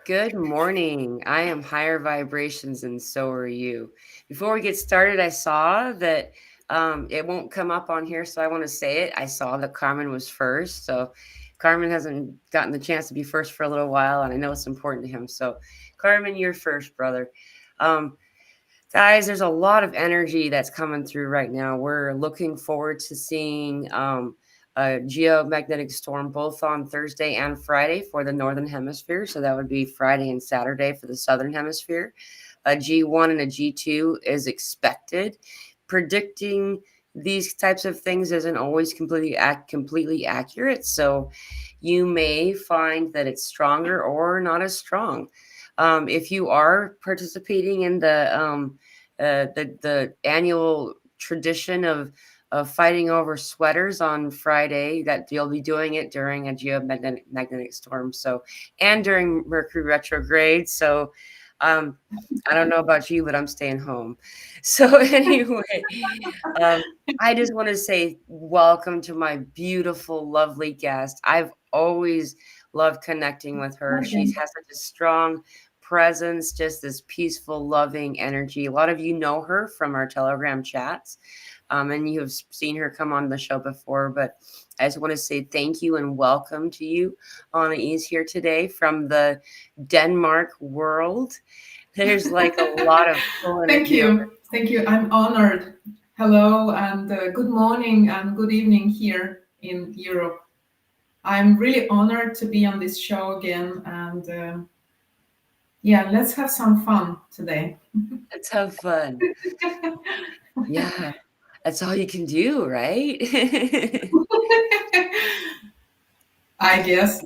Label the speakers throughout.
Speaker 1: Good morning. I am higher vibrations and so are you. Before we get started, I saw that it won't come up on here, so I want to say it. I saw that Carmen was first. So Carmen hasn't gotten the chance to be first for a little while, and I know it's important to him. So, Carmen, you're first, brother. Um, Guys, there's a lot of energy that's coming through right now. We're looking forward to seeing a geomagnetic storm both on Thursday and Friday for the Northern Hemisphere. So that would be Friday and Saturday for the Southern Hemisphere. A G1 and a G2 is expected. Predicting these types of things isn't always completely accurate. So you may find that it's stronger or not as strong. If you are participating in the annual tradition of fighting over sweaters on Friday, that you'll be doing it during a geomagnetic storm. So, and during Mercury retrograde. So, um, I don't know about you, but I'm staying home. So anyway, um, I just want to say welcome to my beautiful, lovely guest. I've always loved connecting with her. She
Speaker 2: Okay.
Speaker 1: has such a strong presence, just this peaceful, loving energy. A lot of you know her from our Telegram chats, and you have seen her come on the show before. But I just want to say thank you and welcome to you. Anaï's here today from the Denmark world. There's like a lot of cool
Speaker 2: Thank
Speaker 1: energy over.
Speaker 2: you. Thank you. I'm honored. Hello and good morning and good evening here in Europe. I'm really honored to be on this show again. And yeah, let's have some fun today.
Speaker 1: Let's have fun. Yeah, that's all you can do, right?
Speaker 2: I guess.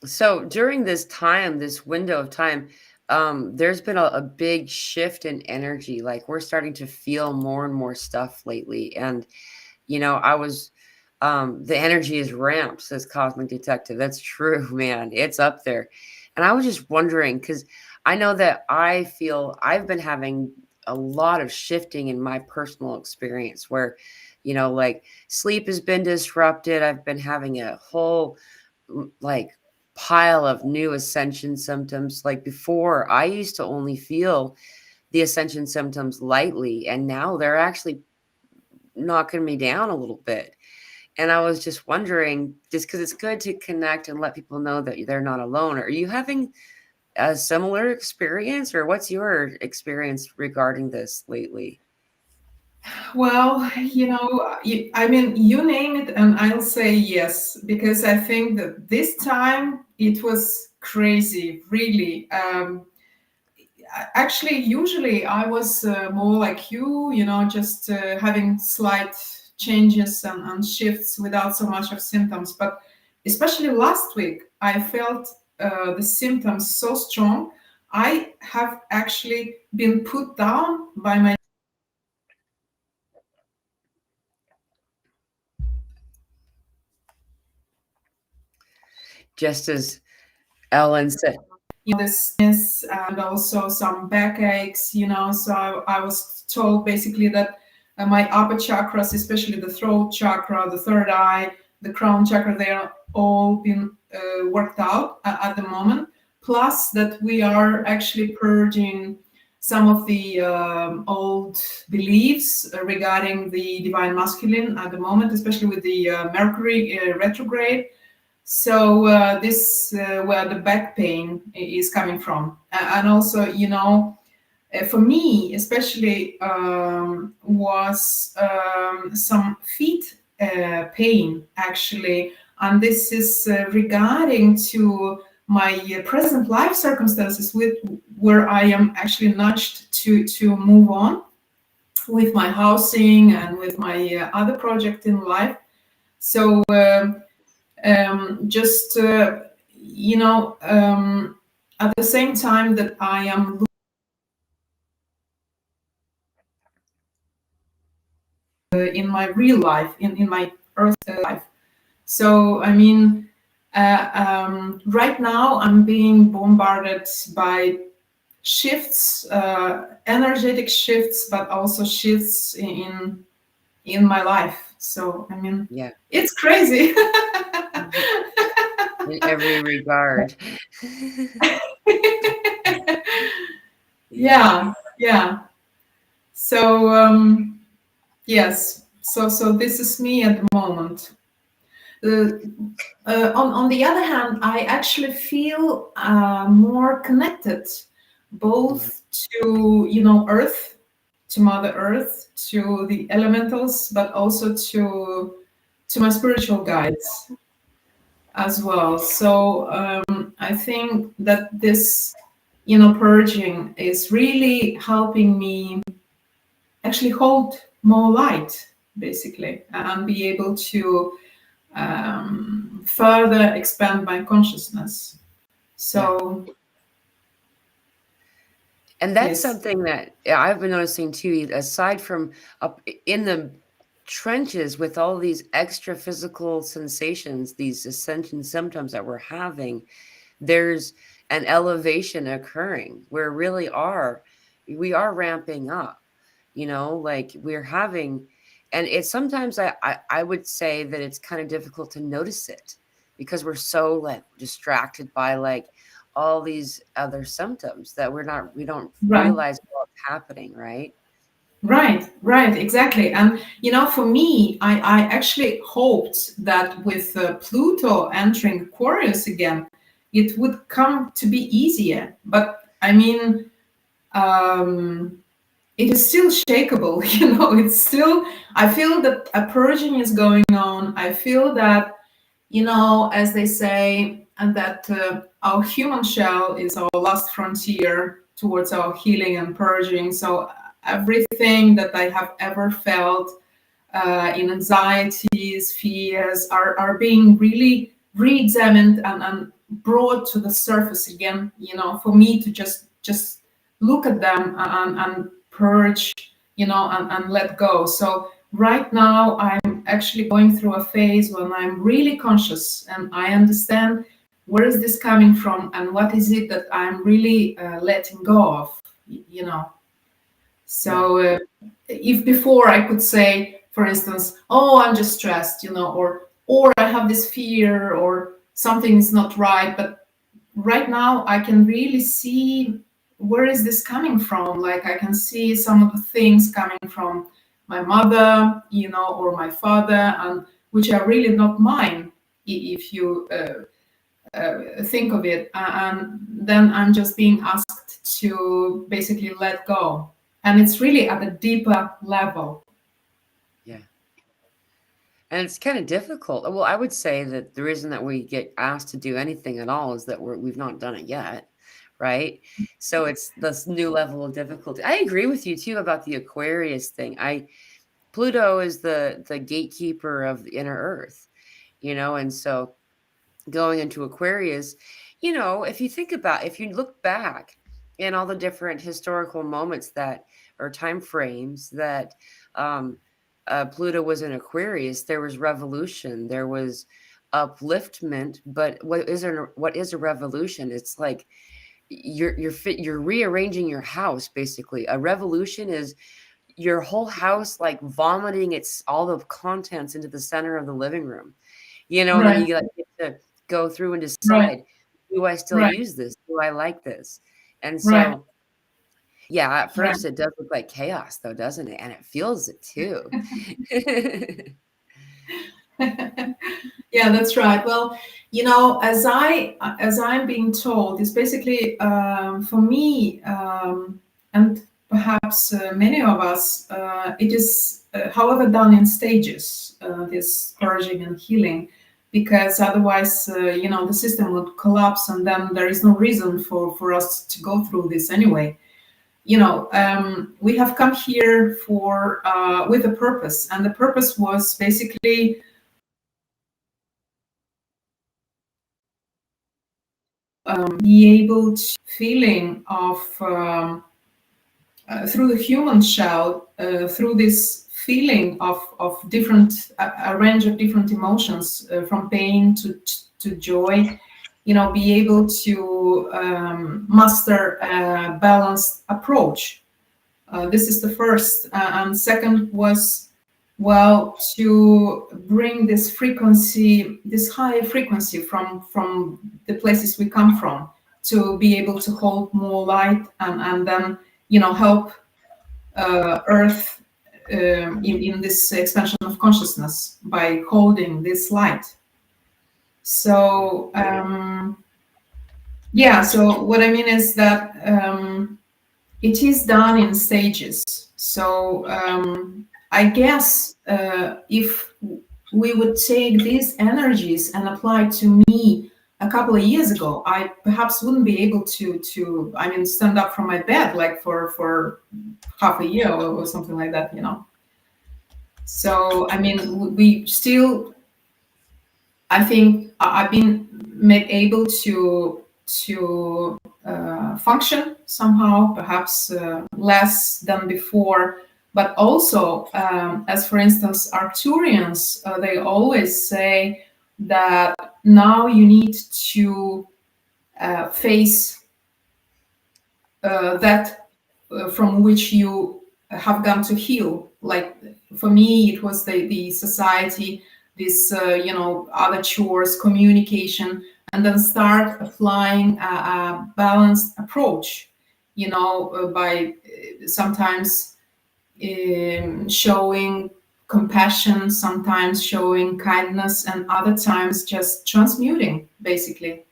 Speaker 1: So during this time, this window of time, there's been a big shift in energy. Like we're starting to feel more and more stuff lately. And, I was, the energy is ramped, says Cosmic Detective. That's true, man. It's up there. And I was just wondering, because I know that I feel I've been having a lot of shifting in my personal experience where, like sleep has been disrupted. I've been having a whole, like, pile of new ascension symptoms. Like before, I used to only feel the ascension symptoms lightly, and now they're actually knocking me down a little bit. And I was just wondering, just because it's good to connect and let people know that they're not alone. Are you having a similar experience, or what's your experience regarding this lately?
Speaker 2: Well, I mean, you name it, and I'll say yes, because I think that this time it was crazy, really. Actually, usually I was more like you, just having slight changes and shifts without so much of symptoms. But especially last week, I felt the symptoms so strong. I have actually been put down by my.
Speaker 1: Just as Ellen said.
Speaker 2: This and also some backaches. So I was told basically that my upper chakras, especially the throat chakra, the third eye, the crown chakra, they are all been worked out at the moment. Plus that we are actually purging some of the old beliefs regarding the divine masculine at the moment, especially with the Mercury retrograde. So this where the back pain is coming from, and also for me especially was some feet pain actually, and this is regarding to my present life circumstances with where I am actually nudged to move on with my housing and with my other project in life. So. Just at the same time that I am in my real life, in my earth life. So I mean, right now I'm being bombarded by shifts, energetic shifts, but also shifts in my life. So I mean,
Speaker 1: Yeah.
Speaker 2: it's crazy.
Speaker 1: in every regard. Yeah.
Speaker 2: Yeah, yeah. So yes, so this is me at the moment. Uh, on the other hand, I actually feel more connected,
Speaker 1: Yeah.
Speaker 2: both to Earth, to Mother Earth, to the elementals, but also to my spiritual guides as well. So I think that this purging is really helping me actually hold more light, basically, and be able to further expand my consciousness.
Speaker 1: Yeah.
Speaker 2: So
Speaker 1: And that's
Speaker 2: yes,
Speaker 1: something that I've been noticing too, aside from up in the trenches with all these extra physical sensations, these ascension symptoms that we're having, there's an elevation occurring where really we are ramping up, like we're having, and it's sometimes I would say that it's kind of difficult to notice it because we're so like distracted by like all these other symptoms that we don't
Speaker 2: right.
Speaker 1: realize what's happening, right?
Speaker 2: Right, exactly. And for me, I actually hoped that with Pluto entering Aquarius again, it would come to be easier. But I mean, um, it is still shakable. It's still. I feel that a purging is going on. I feel that as they say, and that our human shell is our last frontier towards our healing and purging. So everything that I have ever felt in anxieties, fears are being really re-examined and brought to the surface again, for me to just look at them and purge, and let go. So right now I'm actually going through a phase when I'm really conscious and I understand where is this coming from and what is it that I'm really letting go of, you know.
Speaker 1: Yeah.
Speaker 2: So if before I could say, for instance, oh, I'm just stressed, or I have this fear, or something is not right, but right now I can really see where is this coming from. Like I can see some of the things coming from my mother, or my father, and which are really not mine, if you think of it. And then I'm just being asked to basically let go. And it's really at a deeper level.
Speaker 1: Yeah. And it's kind of difficult. Well, I would say that the reason that we get asked to do anything at all is that we've not done it yet, right? So it's this new level of difficulty. I agree with you too about the Aquarius thing. Pluto is the gatekeeper of the inner Earth, and so going into Aquarius, if you look back in all the different historical moments that or time frames that um, Pluto was in Aquarius, there was revolution, there was upliftment. But what is a revolution? It's like you're rearranging your house basically. A revolution is your whole house like vomiting its all the contents into the center of the living room, and then
Speaker 2: Right,
Speaker 1: you like get to go through and
Speaker 2: right,
Speaker 1: decide, do I still
Speaker 2: right,
Speaker 1: use this? Do I like this? And
Speaker 2: right,
Speaker 1: so, yeah, at
Speaker 2: right.
Speaker 1: first it does look like chaos though, doesn't it? And it feels it too.
Speaker 2: Yeah, that's right. Well, as I'm being told, it's basically for me, and perhaps many of us, it is, however, done in stages. This purging and healing, because otherwise, the system would collapse, and then there is no reason for us to go through this anyway. We have come here for with a purpose, and the purpose was basically be able to feeling of through the human shell, through this feeling of different a range of different emotions, from pain to joy, be able to master a balanced approach. This is the first, and second was Well, to bring this frequency, this higher frequency from the places we come from, to be able to hold more light, and then help Earth in this expansion of consciousness by holding this light.
Speaker 1: Yeah.
Speaker 2: So yeah, so what I mean is that it is done in stages. So I guess if we would take these energies and apply to me a couple of years ago, I perhaps wouldn't be able to I mean, stand up from my bed like for half a year or something like that, So I mean, we still, I think I've been made able to function somehow, perhaps less than before. But also, as for instance, Arcturians, they always say that now you need to face that from which you have gone to heal. Like for me, it was the society, this other chores, communication, and then start applying a balanced approach. By sometimes showing compassion, sometimes showing kindness, and other times just transmuting, basically.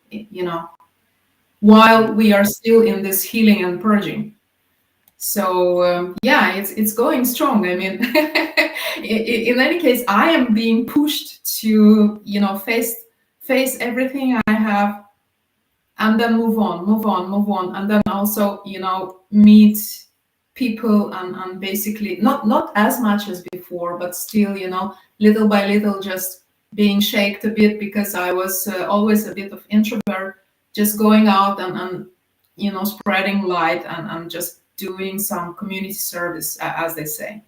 Speaker 2: While
Speaker 1: Yeah.
Speaker 2: we are still in this healing and purging. So yeah, it's going strong. I mean, in any case, I am being pushed to face everything I have, and then move on, move on, move on, and then also meet people, and basically not as much as before, but still little by little, just being shaked a bit, because I was always a bit of introvert, just going out and spreading light, and just doing some community service, as they say.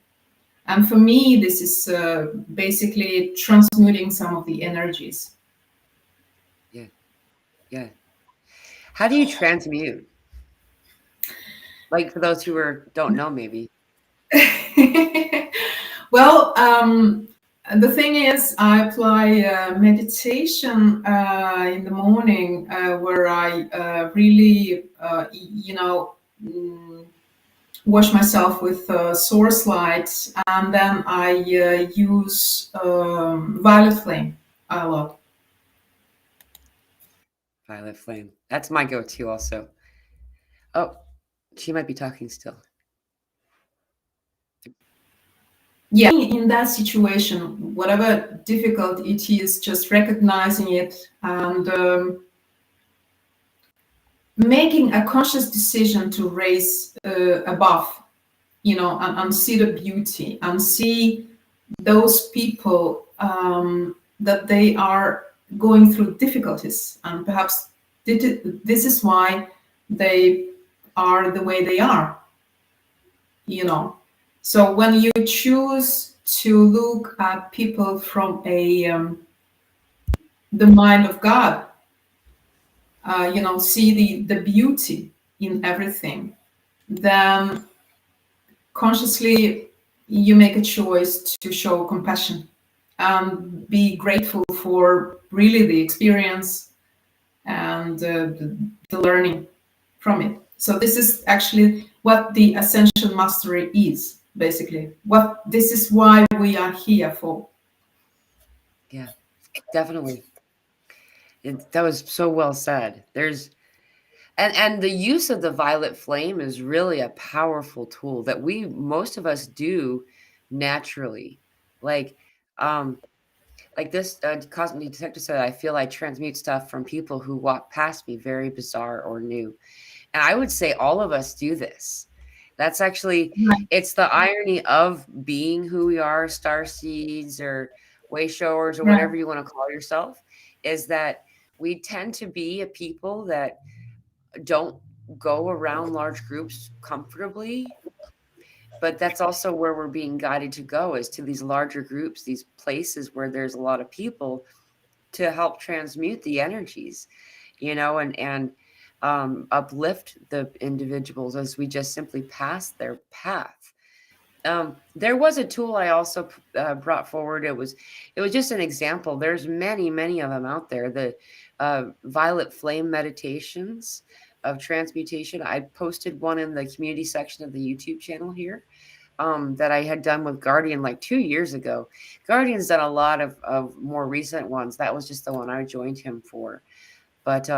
Speaker 2: And for me, this is basically transmuting some of the energies.
Speaker 1: Yeah. Yeah. How do you transmute? Like for those who don't know, maybe.
Speaker 2: Well, the thing is, I apply meditation in the morning, where I really, mm, wash myself with source light, and then I use violet flame a lot.
Speaker 1: Violet flame. That's my go-to also. Oh, she might be talking still.
Speaker 2: Yeah, in that situation, whatever difficult it is, just recognizing it, and making a conscious decision to raise above, and see the beauty, and see those people, that they are going through difficulties, and perhaps this is why they are the way they are, you know. So when you choose to look at people from the mind of God, see the beauty in everything, then consciously you make a choice to show compassion and be grateful for really the experience, and the learning from it. So this is actually what the Ascension mastery is, basically. What this is why we are here for.
Speaker 1: Yeah, definitely. That was so well said. And the use of the violet flame is really a powerful tool that most of us do naturally. Like, um, like this cosmic detector said, I feel I transmute stuff from people who walk past me, very bizarre or new. And I would say all of us do this. That's actually,
Speaker 2: Right.
Speaker 1: it's the irony of being who we are, star seeds or way showers or
Speaker 2: Right.
Speaker 1: whatever you want to call yourself, is that we tend to be a people that don't go around large groups comfortably, but that's also where we're being guided to go, is to these larger groups, these places where there's a lot of people, to help transmute the energies, and uplift the individuals as we just simply pass their path. There was a tool I also brought forward. It was just an example. There's many of them out there. The violet flame meditations of transmutation. I posted one in the community section of the YouTube channel here, that I had done with Guardian like 2 years ago. Guardian's done a lot of more recent ones. That was just the one I joined him for. But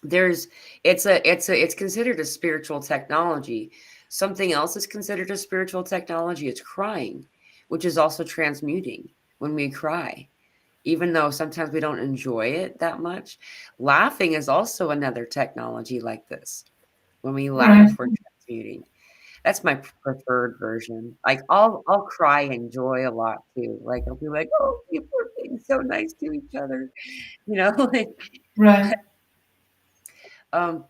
Speaker 1: there's it's considered a spiritual technology. Something else is considered a spiritual technology. It's crying, which is also transmuting when we cry, even though sometimes we don't enjoy it that much. Laughing is also another technology like this. When we
Speaker 2: Right,
Speaker 1: laugh, we're transmuting. That's my preferred version. Like I'll cry and joy a lot too. Like I'll be like, "Oh, people are being so nice to each other," you know. Like,
Speaker 2: right.
Speaker 1: um,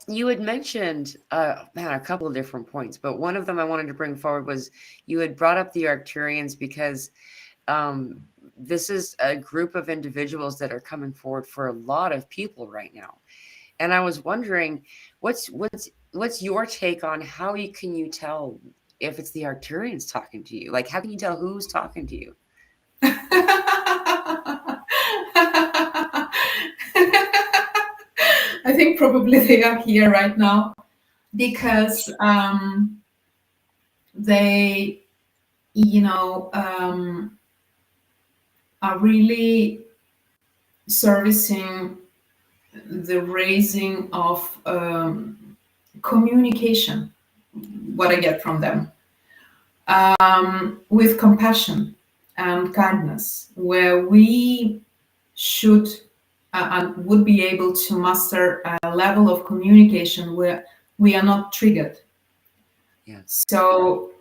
Speaker 1: you had mentioned, man, a couple of different points, but one of them I wanted to bring forward was you had brought up the Arcturians because um, this is a group of individuals that are coming forward for a lot of people right now. And I was wondering, what's your take on how you tell if it's the Arcturians talking to you? Like, how can you tell who's talking to you?
Speaker 2: I think probably they are here right now because they, you know, are really servicing the raising of communication, what I get from them, with compassion and kindness, where we should and would be able to master a level of communication where we are not triggered.
Speaker 1: Yeah,
Speaker 2: So,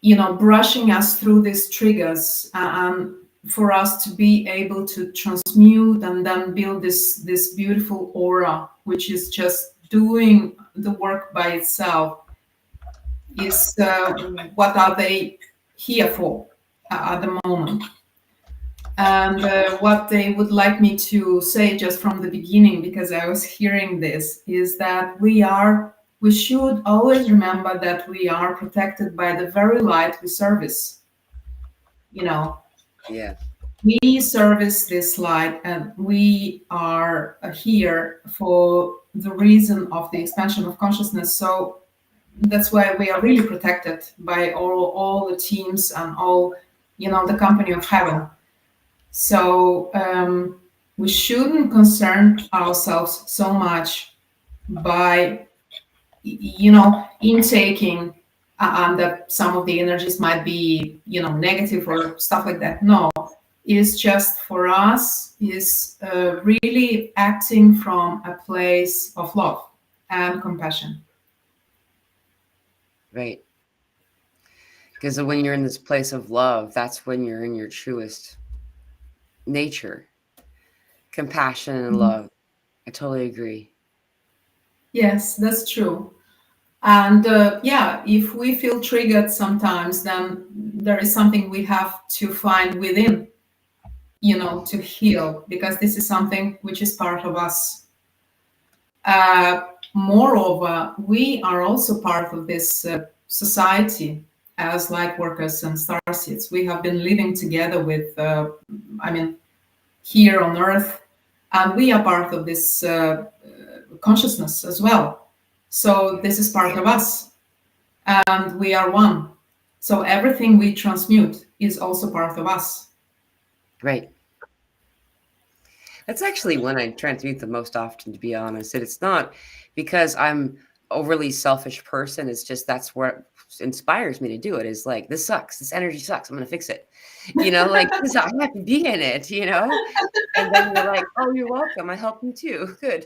Speaker 2: brushing us through these triggers and for us to be able to transmute and then build this beautiful aura, which is just doing the work by itself, is what are they here for at the moment. And what they would like me to say just from the beginning, because I was hearing this, is that we should always remember that we are protected by the very light we service. You know,
Speaker 1: yeah,
Speaker 2: we service this light and we are here for the reason of the expansion of consciousness. So that's why we are really protected by all the teams and all, the company of heaven. So we shouldn't concern ourselves so much by, intaking that some of the energies might be, negative or stuff like that. No, it is just for us is really acting from a place of love and compassion.
Speaker 1: right. Because when you're in this place of love, that's when you're in your truest nature, compassion and love. I totally agree.
Speaker 2: Yes, that's true. And yeah, if we feel triggered sometimes, then there is something we have to find within, to heal, because this is something which is part of us. Uh, Moreover, we are also part of this society as light workers and starseeds. We have been living together with, I mean, here on Earth, and we are part of this consciousness as well. So this is part of us, and we are one. So everything we transmute is also part of us.
Speaker 1: Right. That's actually when I transmute the most often, to be honest. And it's not because I'm overly selfish person. It's just that's what inspires me to do it. Is like, this sucks. This energy sucks. I'm gonna fix it. Like this, I have to be in it. And then you're like, oh, you're welcome. I help you too. Good.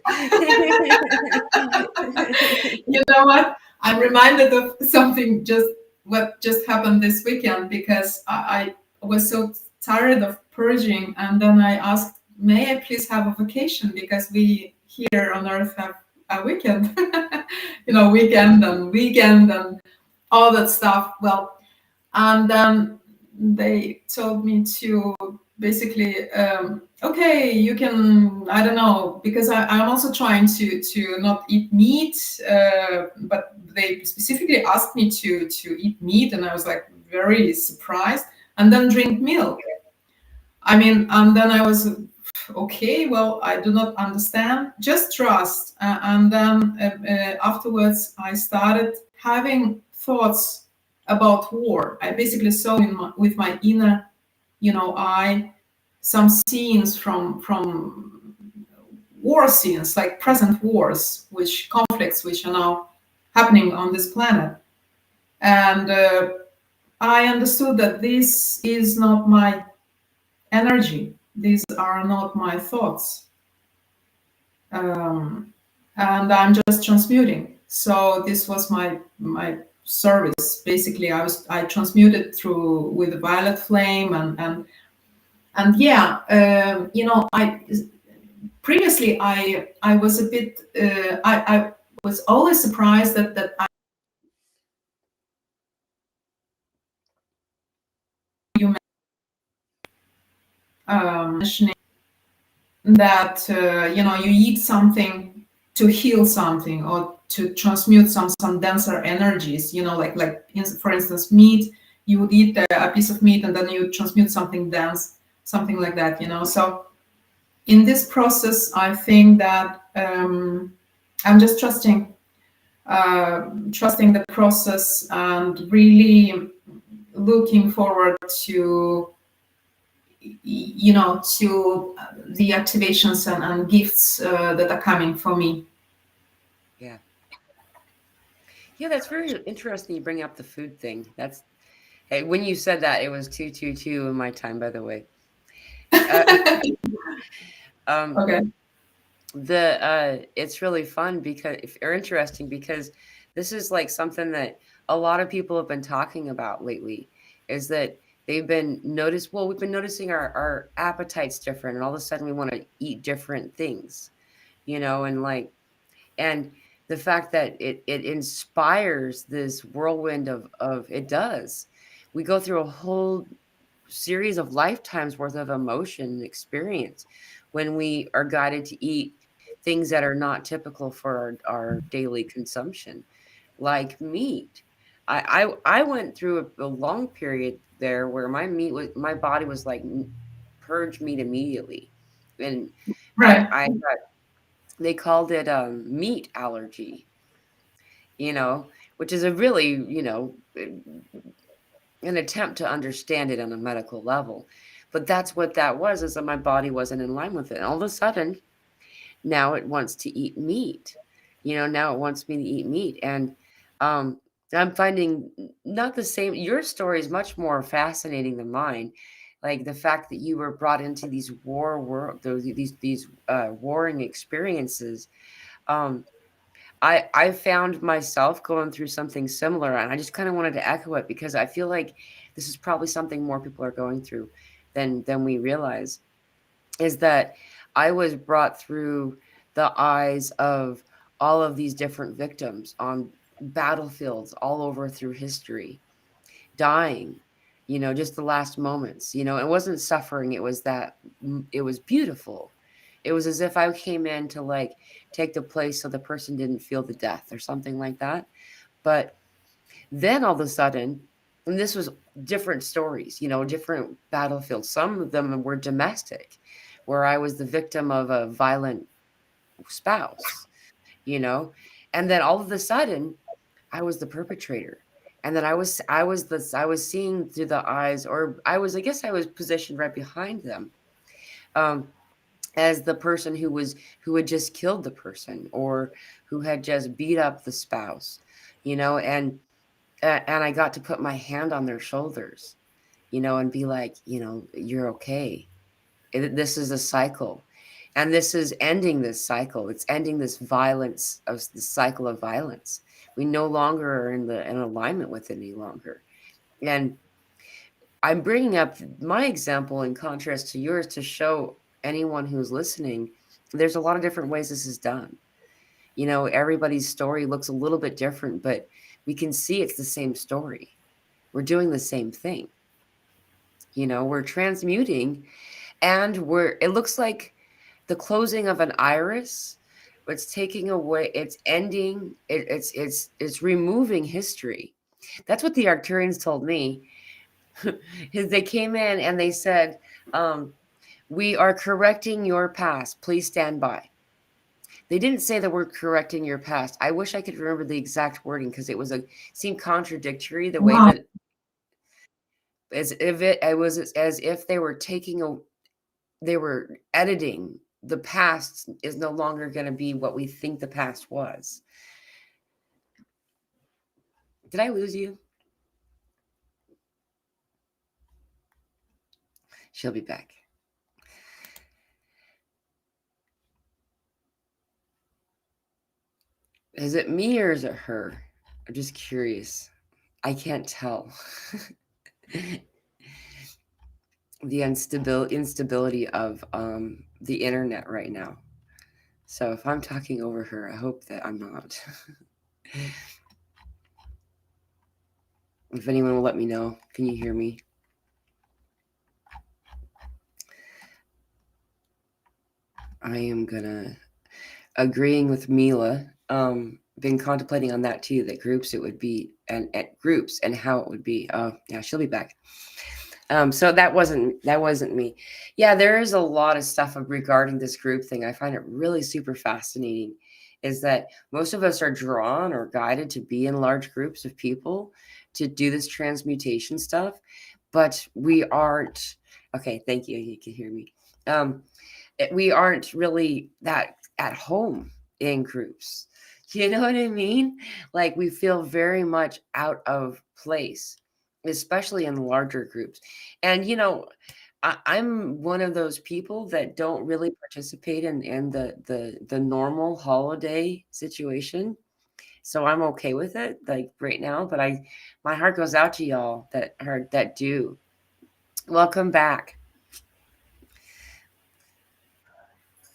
Speaker 2: You know what? I'm reminded of something just what just happened this weekend because I was so tired of purging, and then I asked, "May I please have a vacation?" Because we here on Earth have a weekend, weekend and all that stuff. Well, and they told me to basically okay, you can, I don't know, because I'm also trying to not eat meat, but they specifically asked me to eat meat, and I was like very surprised, and then drink milk. I mean, and then I was okay. Well, I do not understand. Just trust. And then afterwards, I started having thoughts about war. I basically saw with my inner, eye, some scenes from war scenes, like present wars, which conflicts which are now happening on this planet. And I understood that this is not my energy. These are not my thoughts. Um, and I'm just transmuting. So this was my service. Basically, I transmuted through with the violet flame, and yeah, I previously I was a bit I was always surprised that you mentioning that you eat something to heal something or to transmute some denser energies, for instance meat. You would eat a piece of meat and then you transmute something dense, something like that, so in this process I think that I'm just trusting the process and really looking forward to to the activations and gifts that are coming for me.
Speaker 1: Yeah. Yeah, that's very interesting you bring up the food thing. That's hey, when you said that, it was 222 in my time, by the way. Uh, um,
Speaker 2: Okay.
Speaker 1: it's really fun because if or interesting because this is like something that a lot of people have been talking about lately is that they've been noticed well we've been noticing our appetites different and all of a sudden we want to eat different things, and like and the fact that it inspires this whirlwind of it does. We go through a whole series of lifetimes worth of emotion and experience when we are guided to eat things that are not typical for our daily consumption, like meat. I went through a long period there where my body was like purge meat immediately, and
Speaker 2: Right.
Speaker 1: I got they called it meat allergy, which is a really an attempt to understand it on a medical level. But that's what that was, is that my body wasn't in line with it. And all of a sudden, now it wants to eat meat. Now it wants me to eat meat. And um, I'm finding not the same. Your story is much more fascinating than mine. Like the fact that you were brought into these these warring experiences. Um, I found myself going through something similar, and I just kind of wanted to echo it because I feel like this is probably something more people are going through than we realize, is that I was brought through the eyes of all of these different victims on battlefields all over through history, dying, just the last moments. It wasn't suffering, it was that it was beautiful. It was as if I came in to like take the place so the person didn't feel the death or something like that. But then all of a sudden, and this was different stories, different battlefields. Some of them were domestic, where I was the victim of a violent spouse, you know, and then all of a sudden I was the perpetrator. And then I was seeing through the eyes, or I guess I was positioned right behind them, um, as the person who had just killed the person, or who had just beat up the spouse, and and I got to put my hand on their shoulders, and be like, you're okay. This is a cycle, and this is ending this cycle. It's ending this violence of the cycle of violence. We no longer are in alignment with it any longer. And I'm bringing up my example in contrast to yours to show anyone who's listening there's a lot of different ways this is done. Everybody's story looks a little bit different, but we can see it's the same story. We're doing the same thing. We're transmuting, and it looks like the closing of an iris, It's taking away, it's ending, it's removing history. That's what the Arcturians told me. Is they came in and they said, um, "We are correcting your past. Please stand by." They didn't say that we're correcting your past. I wish I could remember the exact wording because it was a seemed contradictory the way
Speaker 2: Wow.
Speaker 1: that, it was as if they were taking a, they were editing the past is no longer going to be what we think the past was. Did I lose you? She'll be back. Is it me or is it her? I'm just curious. I can't tell. The instability of the internet right now. So if I'm talking over her, I hope that I'm not. If anyone will let me know, can you hear me? I am gonna agreeing with Mila. Been contemplating on that too. That groups it would be, and at groups and how it would be. Oh yeah, she'll be back. So that wasn't me. Yeah, there is a lot of stuff regarding this group thing. I find it really super fascinating. Is that most of us are drawn or guided to be in large groups of people to do this transmutation stuff, but we aren't. Okay, thank you. You can hear me. Um, we aren't really that at home in groups. You know what I mean? Like we feel very much out of place, especially in larger groups. And I'm one of those people that don't really participate in the normal holiday situation. So I'm okay with it, like right now. But my heart goes out to y'all that do. Welcome back.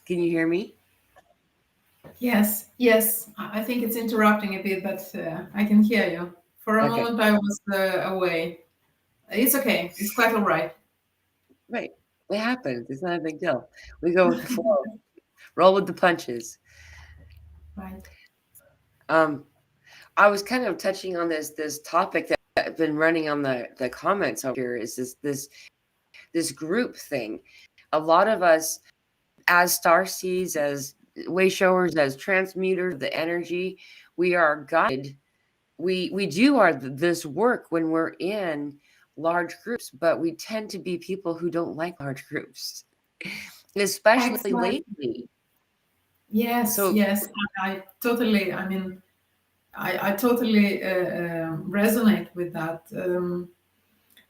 Speaker 1: Can you hear me?
Speaker 2: Yes, yes. I think it's interrupting a bit, but I can hear you. For a
Speaker 1: Okay.
Speaker 2: moment, I was away. It's okay. It's quite all right.
Speaker 1: Right. It happens. It's not a big deal. We go with the flow, roll with the punches.
Speaker 2: Right.
Speaker 1: Um, I was kind of touching on this topic that I've been running on the comments over here is this group thing. A lot of us as star seeds, as way showers, as transmuters of the energy, we are guided. We do this work when we're in large groups, but we tend to be people who don't like large groups, especially
Speaker 2: Excellent.
Speaker 1: lately.
Speaker 2: Yes,
Speaker 1: So
Speaker 2: yes. I totally, I mean, I totally resonate with that.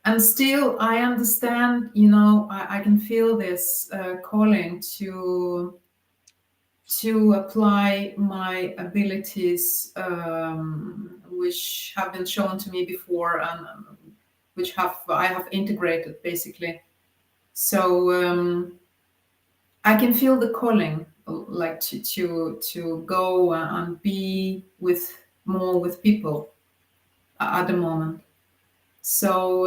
Speaker 2: And still, I understand, I can feel this calling to apply my abilities, which have been shown to me before, and which have I have integrated basically. So I can feel the calling, like to go and be with more with people at the moment. So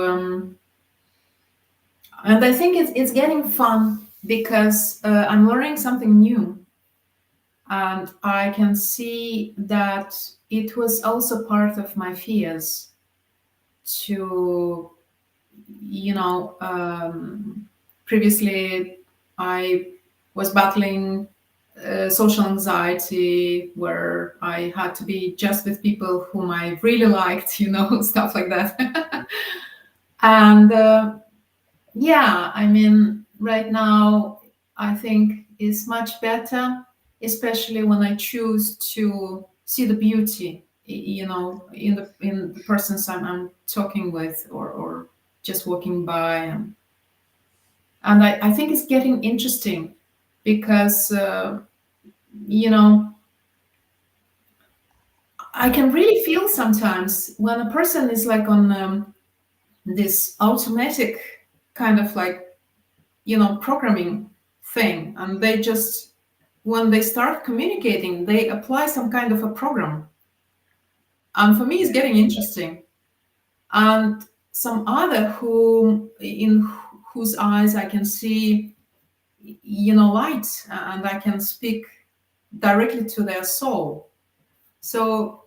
Speaker 2: and I think it's getting fun because I'm learning something new, and I can see that it was also part of my fears to, you know, previously I was battling social anxiety where I had to be just with people whom I really liked, stuff like that. And yeah, I mean, right now I think is much better, especially when I choose to see the beauty, in the persons I'm talking with, or just walking by, and I think it's getting interesting because you know I can really feel sometimes when a person is like on this automatic kind of like programming thing, and they just when they start communicating they apply some kind of a program, and for me it's getting interesting. And some other whose eyes I can see light, and I can speak directly to their soul. So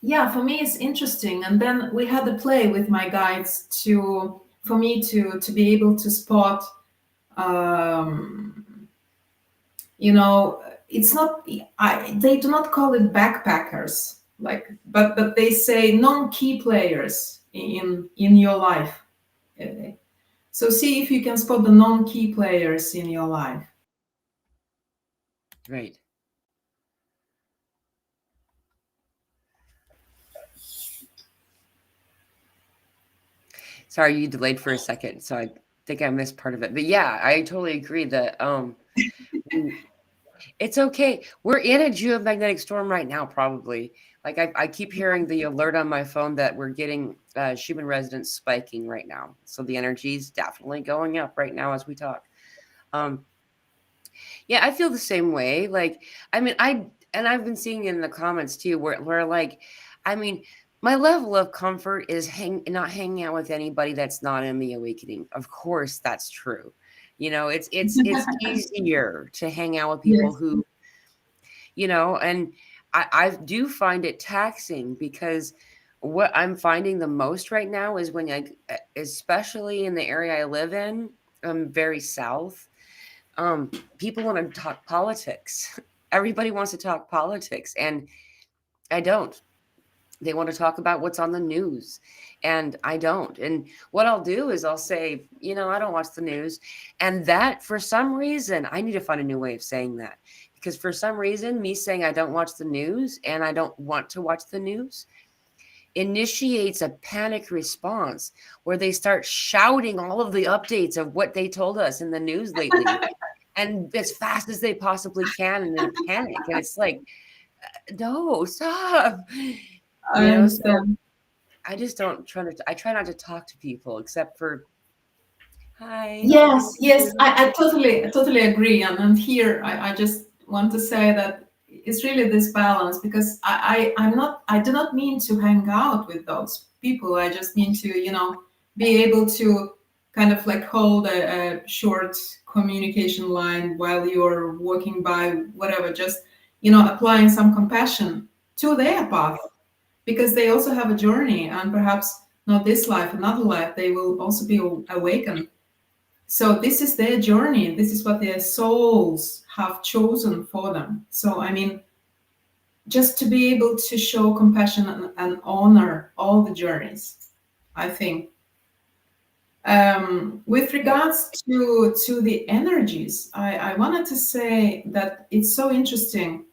Speaker 2: yeah, for me it's interesting. And then we had a play with my guides to for me to be able to spot, um, it's not, they do not call it backpackers, like, but they say non-key players in your life. Uh, so see if you can spot the non-key players in your life.
Speaker 1: Right. Sorry, you delayed for a second, so I think I missed part of it. But yeah, I totally agree that it's okay. We're in a geomagnetic storm right now, probably. Like I keep hearing the alert on my phone that we're getting Schumann resonance spiking right now. So the energy is definitely going up right now as we talk. Um, yeah, I feel the same way. Like, I mean, I've been seeing in the comments too, where like, I mean, my level of comfort is not hanging out with anybody that's not in the awakening. Of course, that's true. It's easier to hang out with people
Speaker 2: Yes.
Speaker 1: who, and I do find it taxing because what I'm finding the most right now is when especially in the area I live in, very south, people want to talk politics. Everybody wants to talk politics, and I don't. They want to talk about what's on the news, and I don't. And what I'll do is I'll say, I don't watch the news. And that, for some reason, I need to find a new way of saying that. Because for some reason, me saying I don't watch the news and I don't want to watch the news initiates a panic response where they start shouting all of the updates of what they told us in the news lately and as fast as they possibly can and in a panic. And it's like, no, stop.
Speaker 2: I
Speaker 1: So
Speaker 2: understand.
Speaker 1: I try not to talk to people except for, hi, how are
Speaker 2: Yes, yes,
Speaker 1: you?
Speaker 2: I totally agree. And here I just want to say that it's really this balance, because I do not mean to hang out with those people. I just mean to, be able to kind of like hold a short communication line while you're walking by, whatever, just, applying some compassion to their path, because they also have a journey, and perhaps not this life, another life, they will also be awakened. So this is their journey. This is what their souls have chosen for them. So I mean, just to be able to show compassion and honor all the journeys, I think. With regards to the energies, I wanted to say that it's so interesting.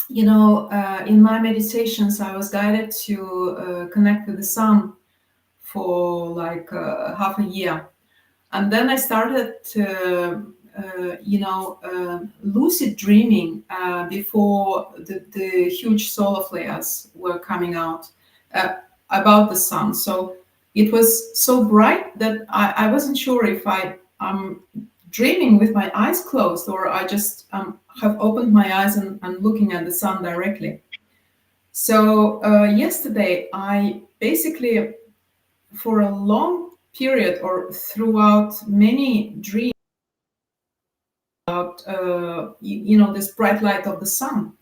Speaker 2: In my meditations, I was guided to connect with the sun for like half a year. And then I started, lucid dreaming before the huge solar flares were coming out uh, about the sun. So it was so bright that I wasn't sure if I'm dreaming with my eyes closed, or I just have opened my eyes and looking at the sun directly. So yesterday, I basically, for a long period or throughout many dreams, about this bright light of the sun.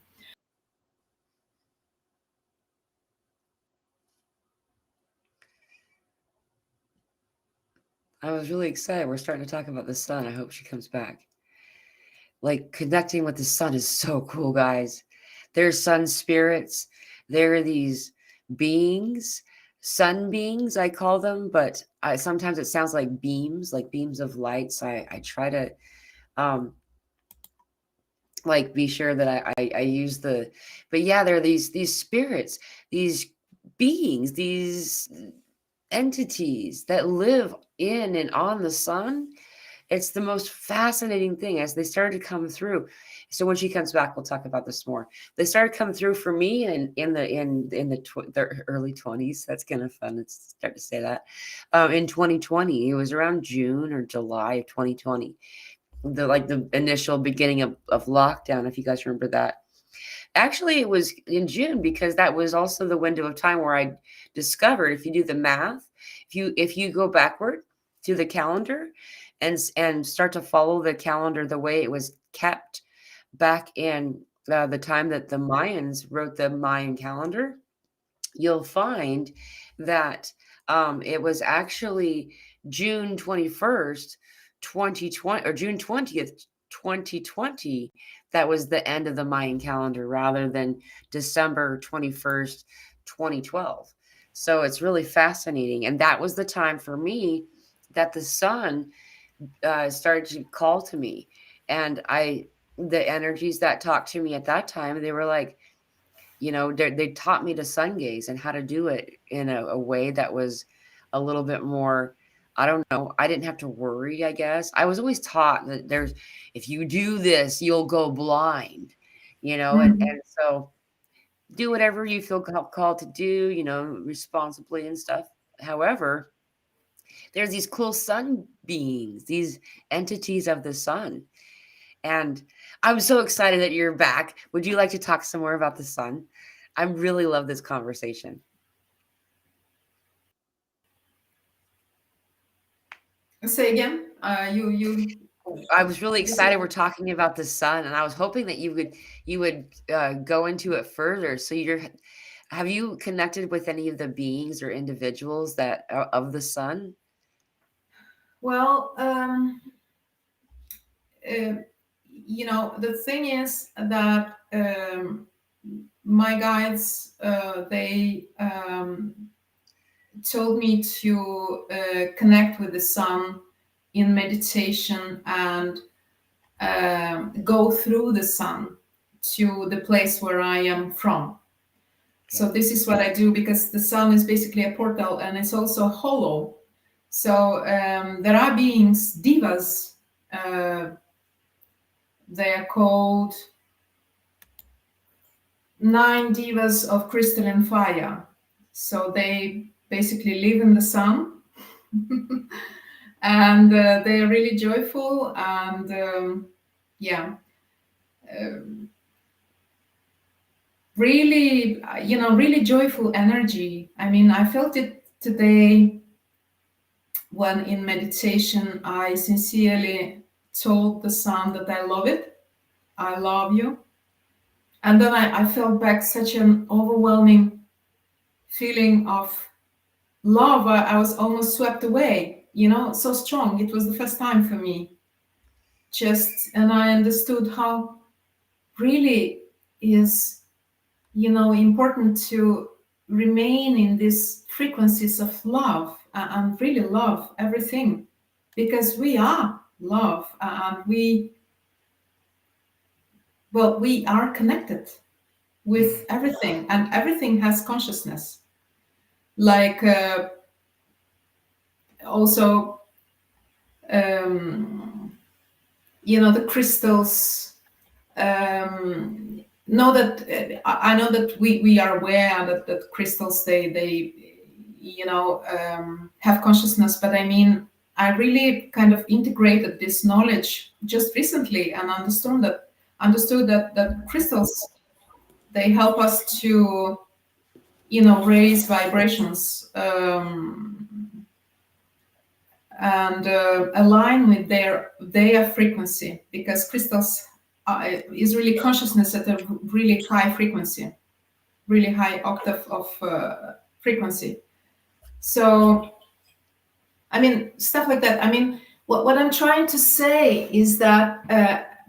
Speaker 1: I was really excited. We're starting to talk about the sun. I hope she comes back. Like, connecting with the sun is so cool, guys. There's sun spirits. There are these beings, sun beings, I call them, but sometimes it sounds like beams of light. So I try to um like be sure that I use but yeah, there are these spirits, these beings, these entities that live in and on the sun. It's the most fascinating thing as they started to come through. So when she comes back, we'll talk about this more. They started coming through for me in the early 20s. That's kind of fun. Let's start to say that. In 2020, it was around June or July of 2020, the initial beginning of lockdown, if you guys remember that. Actually, it was in June because that was also the window of time where I discovered, if you do the math, if you go backward to the calendar and start to follow the calendar the way it was kept back in the time that the Mayans wrote the Mayan calendar, you'll find that it was actually June 21st, 2020, or June 20th, 2020, that was the end of the Mayan calendar rather than December 21st, 2012. So it's really fascinating. And that was the time for me that the sun started to call to me. And the energies that talked to me at that time, they were like, they taught me to sun gaze and how to do it in a way that was a little bit more, I don't know, I didn't have to worry, I guess. I was always taught that if you do this, you'll go blind,
Speaker 2: Mhm.
Speaker 1: and so do whatever you feel called to do, responsibly and stuff. However, there's these cool sun beings, these entities of the sun. And I'm so excited that you're back. Would you like to talk some more about the sun? I really love this conversation.
Speaker 2: Say again.
Speaker 1: I was really
Speaker 2: You said.
Speaker 1: excited we're talking about the sun, and I was hoping that you would go into it further. So have you connected with any of the beings or individuals that are of the sun?
Speaker 2: Well, uh, the thing is that my guides, they told me to connect with the sun in meditation and go through the sun to the place where I am from. So
Speaker 1: Okay.
Speaker 2: this is what I do, because the sun is basically a portal and it's also hollow. So there are beings, divas. They are called 9 divas of crystalline fire. So they basically live in the sun, and they're really joyful and yeah, really, really joyful energy. I mean, I felt it today when in meditation I sincerely told the sun that I love it, I love you. And then I felt back such an overwhelming feeling of love. I was almost swept away, so strong. It was the first time for me. And I understood how really is, important to remain in these frequencies of love, and really love everything, because we are love, and we are connected with
Speaker 1: Mm.
Speaker 2: everything, and everything has consciousness. Like also, um, the crystals, know that I know that we are aware that crystals, they have consciousness, but I mean, I really kind of integrated this knowledge just recently and understood that crystals, they help us to raise vibrations, and align with their frequency, because crystals is really consciousness at a really high frequency, really high octave of frequency. So I mean, stuff like that. I mean, what I'm trying to say is that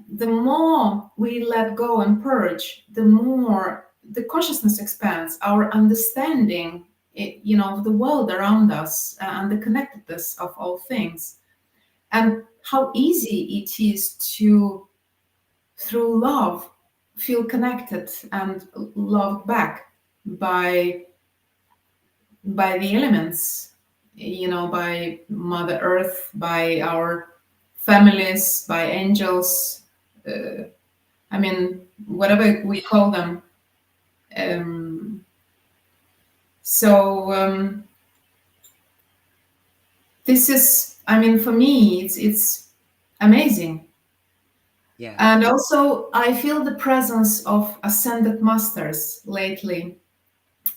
Speaker 2: the more we let go and purge, the more the consciousness expands, our understanding, of the world around us, and the connectedness of all things, and how easy it is to, through love, feel connected and loved back by the elements, by Mother Earth, by our families, by angels. I mean, whatever we call them. Um, so this is, I mean, for me, it's amazing.
Speaker 1: Yeah.
Speaker 2: And also, I feel the presence of ascended masters lately.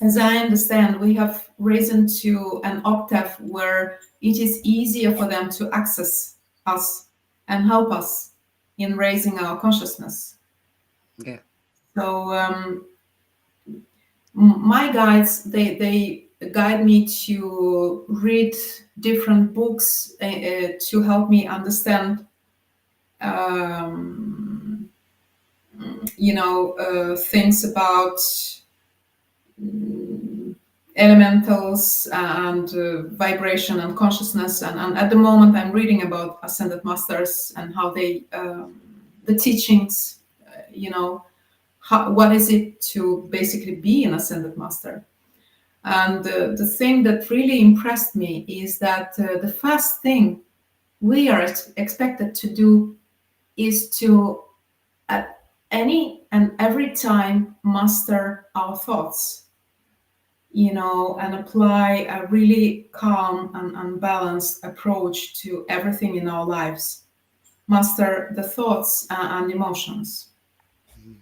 Speaker 2: As I understand, we have risen to an octave where it is easier for them to access us and help us in raising our consciousness.
Speaker 1: Yeah.
Speaker 2: So my guides, they guide me to read different books to help me understand, um, things about elementals and vibration and consciousness. And at the moment, I'm reading about ascended masters and how they, the teachings, what is it to basically be an ascended master. And the thing that really impressed me is that the first thing we are expected to do is to, at any and every time, master our thoughts, and apply a really calm and balanced approach to everything in our lives. Master the thoughts and emotions.
Speaker 1: Mhm.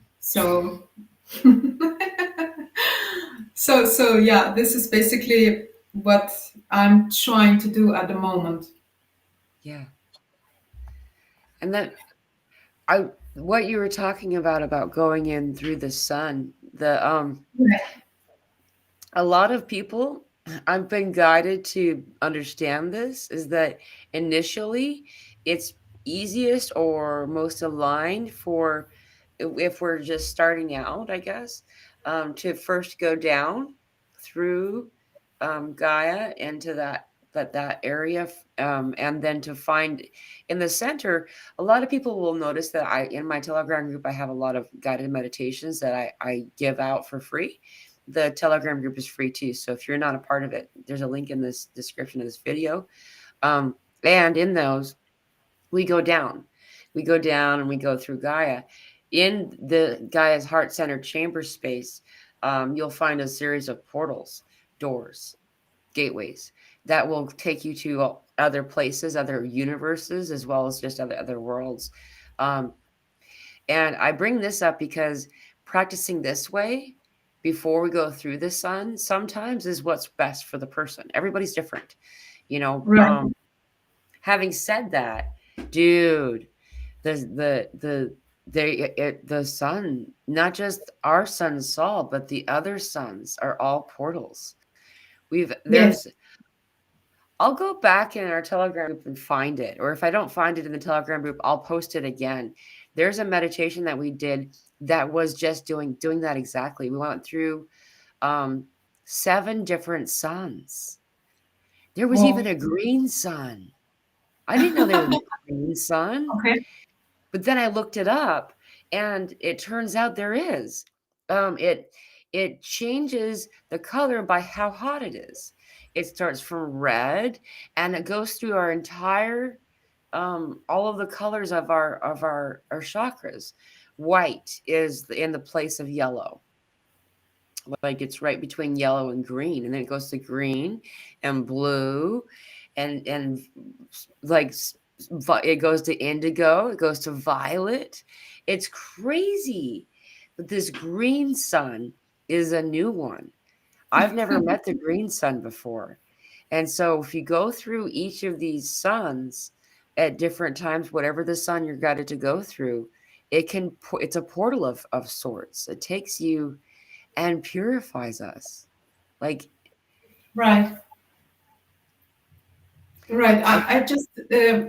Speaker 2: So, so yeah, this is basically what I'm trying to do at the moment.
Speaker 1: Yeah. And then what you were talking about going in through the sun, a lot of people I've been guided to understand this is that initially it's easiest or most aligned for if we're just starting out, I guess, to first go down through Gaia into that area, and then to find in the center. A lot of people will notice that I in my Telegram group I have a lot of guided meditations that I give out for free. The Telegram group is free too. So if you're not a part of it, there's a link in this description of this video. Um, and in those, we go down. We go down and we go through Gaia. In the Gaia's heart centered chamber space, you'll find a series of portals, doors, gateways that will take you to other places, other universes, as well as just other worlds. Um, and I bring this up because practicing this way before we go through the sun sometimes is what's best for the person. Everybody's different, you know.
Speaker 2: Right.
Speaker 1: Having said that, dude, the the sun, not just our sun Sol, but the other suns are all portals. We've
Speaker 2: Yes.
Speaker 1: there's I'll go back in our Telegram group and find it. Or if I don't find it in the Telegram group, I'll post it again. There's a meditation that we did that was just doing that exactly. We went through um 7 different suns. There was even
Speaker 2: Well,
Speaker 1: a green sun. I didn't know there was a green sun.
Speaker 2: okay.
Speaker 1: But then I looked it up, and it turns out there is. It changes the color by how hot it is. It starts from red, and it goes through our entire all of the colors of our chakras. White is in the place of yellow, like it's right between yellow and green, and then it goes to green and blue, and like it goes to indigo, it goes to violet. It's crazy. But this green sun is a new one. I've never met the green sun before. And so if you go through each of these suns at different times, whatever the sun you're guided to go through, it's a portal of sorts. It takes you and purifies us. Like,
Speaker 2: Right. Right.
Speaker 1: I,
Speaker 2: I just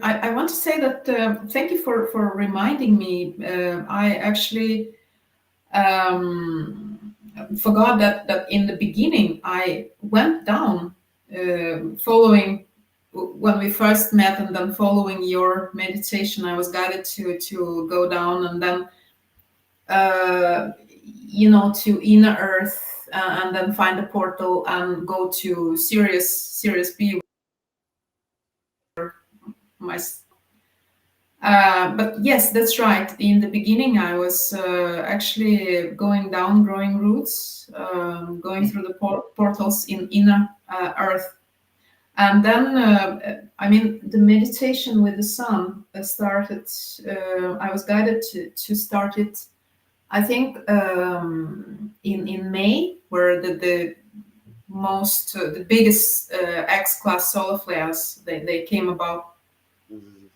Speaker 2: I want to say that thank you for reminding me. I actually um, forgot that in the beginning I went down following when we first met, and then following your meditation. I was guided to go down, and then uh, to inner earth, and then find a portal and go to Sirius B. My But yes, that's right. In the beginning, I was actually going down, growing roots, going through the portals in inner earth. And then, I mean, the meditation with the sun started. I was guided to start it, I think, in May, where the biggest X class solar flares they came about.
Speaker 1: Mhm.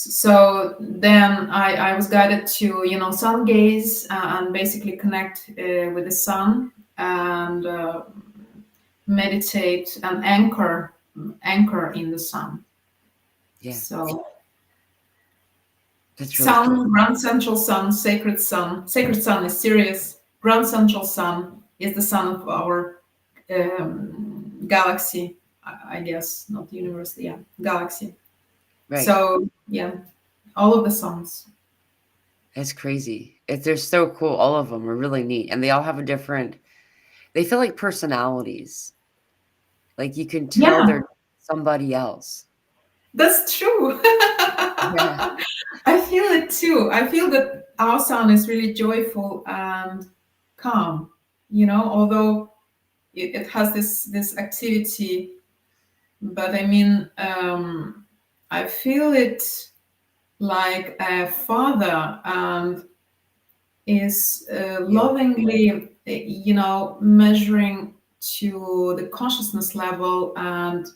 Speaker 2: So then I was guided to, sun gaze, and basically connect with the sun, and meditate and anchor in the sun.
Speaker 1: Yeah,
Speaker 2: So
Speaker 1: that's really
Speaker 2: sun,
Speaker 1: cool.
Speaker 2: grand central sun, sacred sun. Sacred sun is Sirius. Grand central sun is the sun of our galaxy, I guess, not universe, yeah, galaxy.
Speaker 1: Right.
Speaker 2: So yeah, all of the suns.
Speaker 1: That's crazy. They're so cool. All of them are really neat, and they all have a different. They feel like personalities. Like you can tell
Speaker 2: Yeah,
Speaker 1: they're somebody else.
Speaker 2: that's true.
Speaker 1: Yeah.
Speaker 2: I feel it too. I feel that our sun is really joyful and calm. Although it has this activity, but I mean, I feel it like a father, and is
Speaker 1: Yeah.
Speaker 2: lovingly, measuring to the consciousness level, and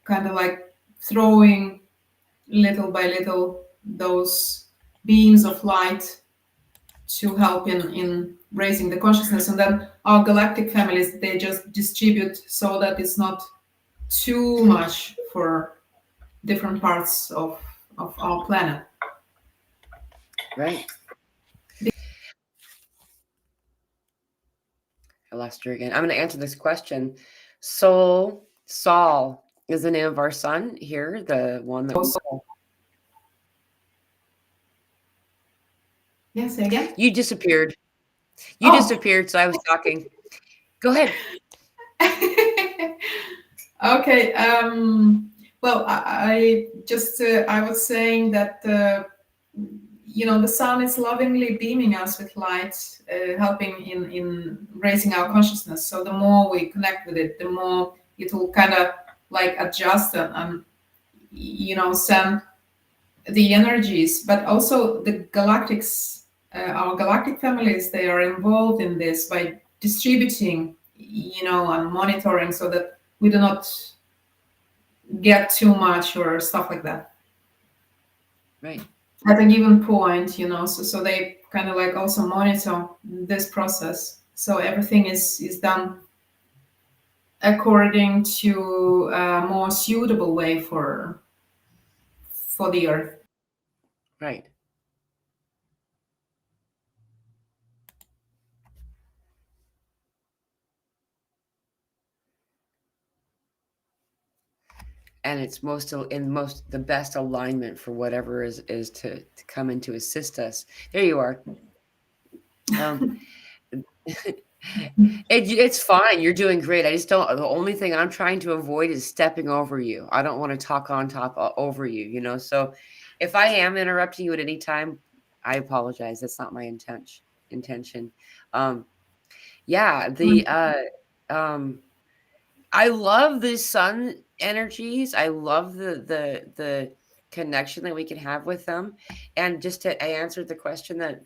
Speaker 2: kind of like throwing little by little those beams of light to help in raising the consciousness. And then our galactic families, they just distribute so that it's not too much for different parts of our planet.
Speaker 1: Right. I lost her again. I'm going to answer this question. Saul is the name of our son here, the one that we call.
Speaker 2: Yeah, say again.
Speaker 1: You disappeared. You
Speaker 2: Oh.
Speaker 1: disappeared, so I was talking. Go ahead.
Speaker 2: Okay. Well, I just I was saying that the sun is lovingly beaming us with light, helping in raising our consciousness. So the more we connect with it, the more it will kind of like adjust and send the energies. But also the galactics, our galactic families, they are involved in this by distributing, and monitoring, so that we do not get too much or stuff like that
Speaker 1: Right.
Speaker 2: at a given point. So they kind of like also monitor this process, so everything is done according to a more suitable way for the earth.
Speaker 1: Right. And it's most the best alignment for whatever is to come in to assist us. There you are. Um, it's fine. You're doing great. I just don't. The only thing I'm trying to avoid is stepping over you. I don't want to talk on top over you. So if I am interrupting you at any time, I apologize. That's not my intention. Um, yeah. Um, I love the sun energies. I love the connection that we can have with them. And I answered the question that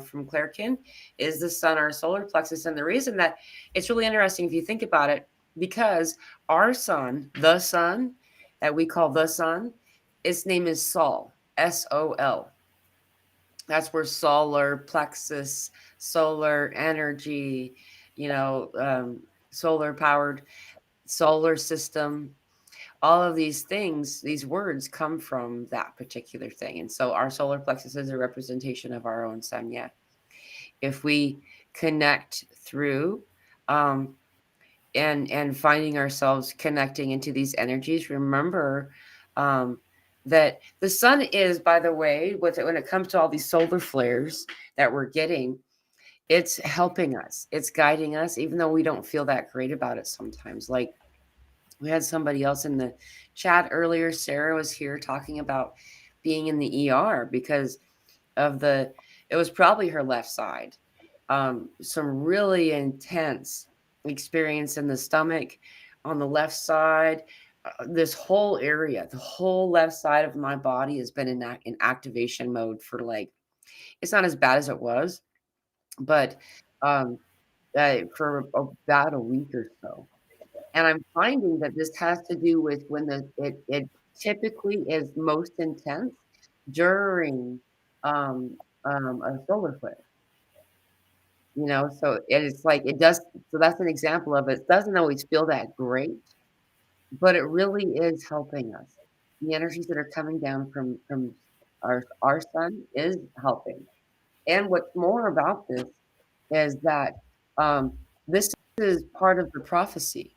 Speaker 1: from Clairekin, is the sun our solar plexus? And the reason that it's really interesting if you think about it, because our sun, the sun that we call the sun, its name is Sol, Sol. That's where solar plexus, solar energy, solar powered solar system, all of these things, these words come from that particular thing. And so our solar plexus is a representation of our own sun. Yeah. If we connect through um, and finding ourselves connecting into these energies, remember um, that the sun is, by the way, when it comes to all these solar flares that we're getting, it's helping us, it's guiding us, even though we don't feel that great about it sometimes. Like, we had somebody else in the chat earlier. Sarah was here talking about being in the ER because of it was probably her left side. Some really intense experience in the stomach on the left side. This whole area, the whole left side of my body has been in activation mode for like, it's not as bad as it was, but um, for about a week or so. And I'm finding that this has to do with when it typically is most intense during a solar flare. So it's like it does. So that's an example of it. It doesn't always feel that great, but it really is helping us. The energies that are coming down from our sun is helping. And what's more about this is that this is part of the prophecy,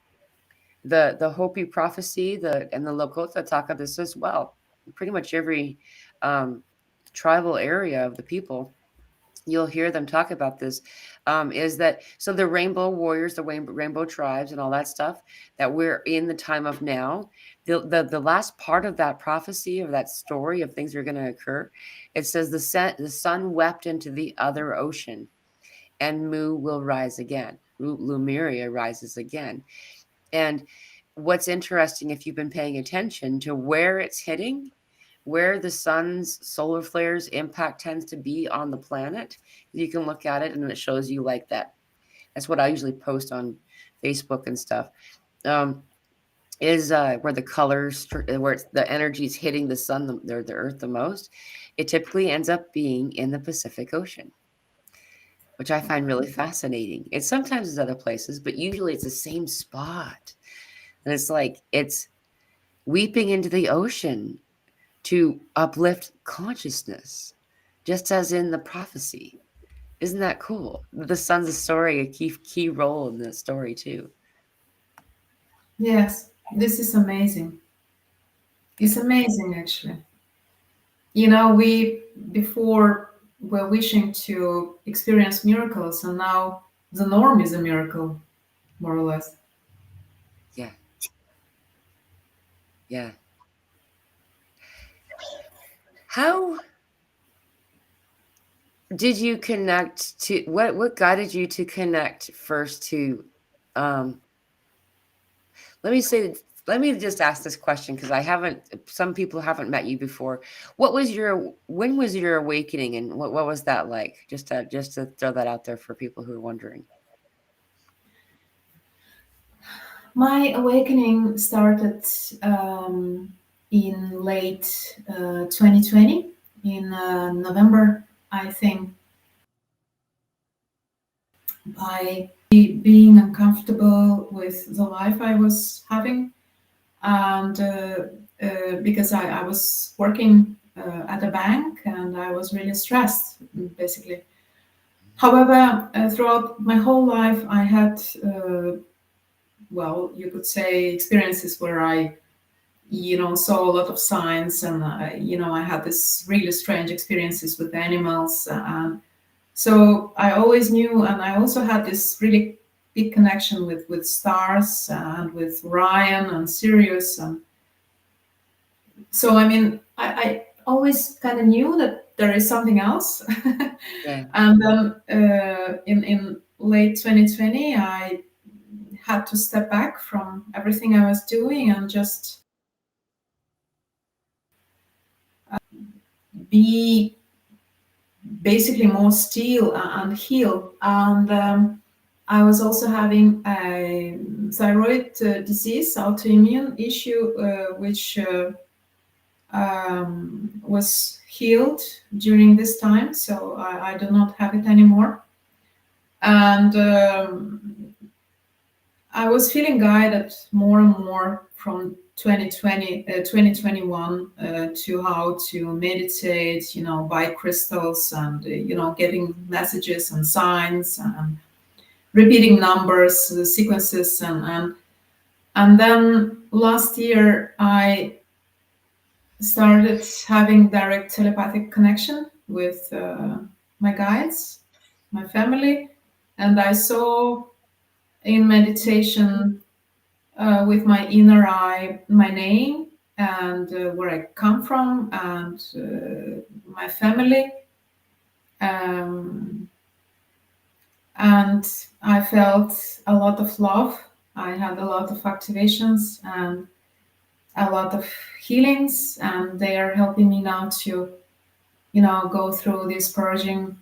Speaker 1: the Hopi prophecy, and the Lakota talk of this as well. Pretty much every um, tribal area of the people, you'll hear them talk about this. Is that so? The rainbow warriors, the rainbow tribes, and all that stuff that we're in the time of now. The last part of that prophecy, of that story of things that are going to occur, it says the sun wept into the other ocean, and Mu will rise again. Lumeria rises again. And what's interesting, if you've been paying attention to where it's hitting, where the sun's solar flares impact tends to be on the planet, you can look at it and it shows you like that. That's what I usually post on Facebook and stuff. Um, is where the colors, where the energy is hitting the sun, the earth the most. It typically ends up being in the Pacific Ocean, which I find really fascinating. It sometimes is other places, but usually it's the same spot. And it's like it's weeping into the ocean to uplift consciousness, just as in the prophecy. Isn't that cool? The sun's a story, a key role in the story too.
Speaker 2: Yes, this is amazing. It's amazing, actually. We before were wishing to experience miracles, and now the norm is a miracle, more or less.
Speaker 1: Yeah, yeah. How did you connect to what guided you to connect first to um let me say let me just ask this question because I haven't some people haven't met you before. When was your awakening, and what was that like? Just to throw that out there for people who are wondering.
Speaker 2: My awakening started in late 2020, in November, I think, by being uncomfortable with the life I was having. And because I was working at a bank and I was really stressed, basically. However, throughout my whole life, I had, well, you could say, experiences where I saw a lot of signs, and I had this really strange experiences with animals, and so I always knew, and I also had this really big connection with stars and with Ryan and Sirius, and so I mean I always kind of knew that there is something else.
Speaker 1: Yeah,
Speaker 2: And then in late 2020, I had to step back from everything I was doing and just be basically more still and heal. And I was also having a thyroid disease, autoimmune issue, which was healed during this time. So I do not have it anymore. And I was feeling guided more and more from 2021 to how to meditate, buy crystals, and getting messages and signs and repeating numbers, sequences, and then last year I started having direct telepathic connection with my guides, my family, and I saw in meditation with my inner eye my name and where I come from and my family. Um, and I felt a lot of love. I had a lot of activations and a lot of healings, and they are helping me now to, go through these purging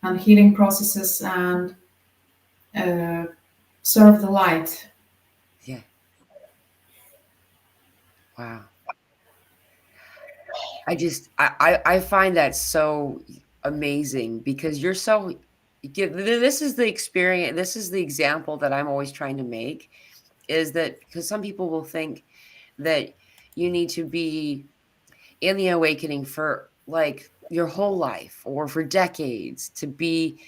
Speaker 2: and healing processes and uh, serve the light.
Speaker 1: yeah. Wow. I find that so amazing because you're so this is the experience, this is the example that I'm always trying to make, is that because some people will think that you need to be in the awakening for like your whole life or for decades to be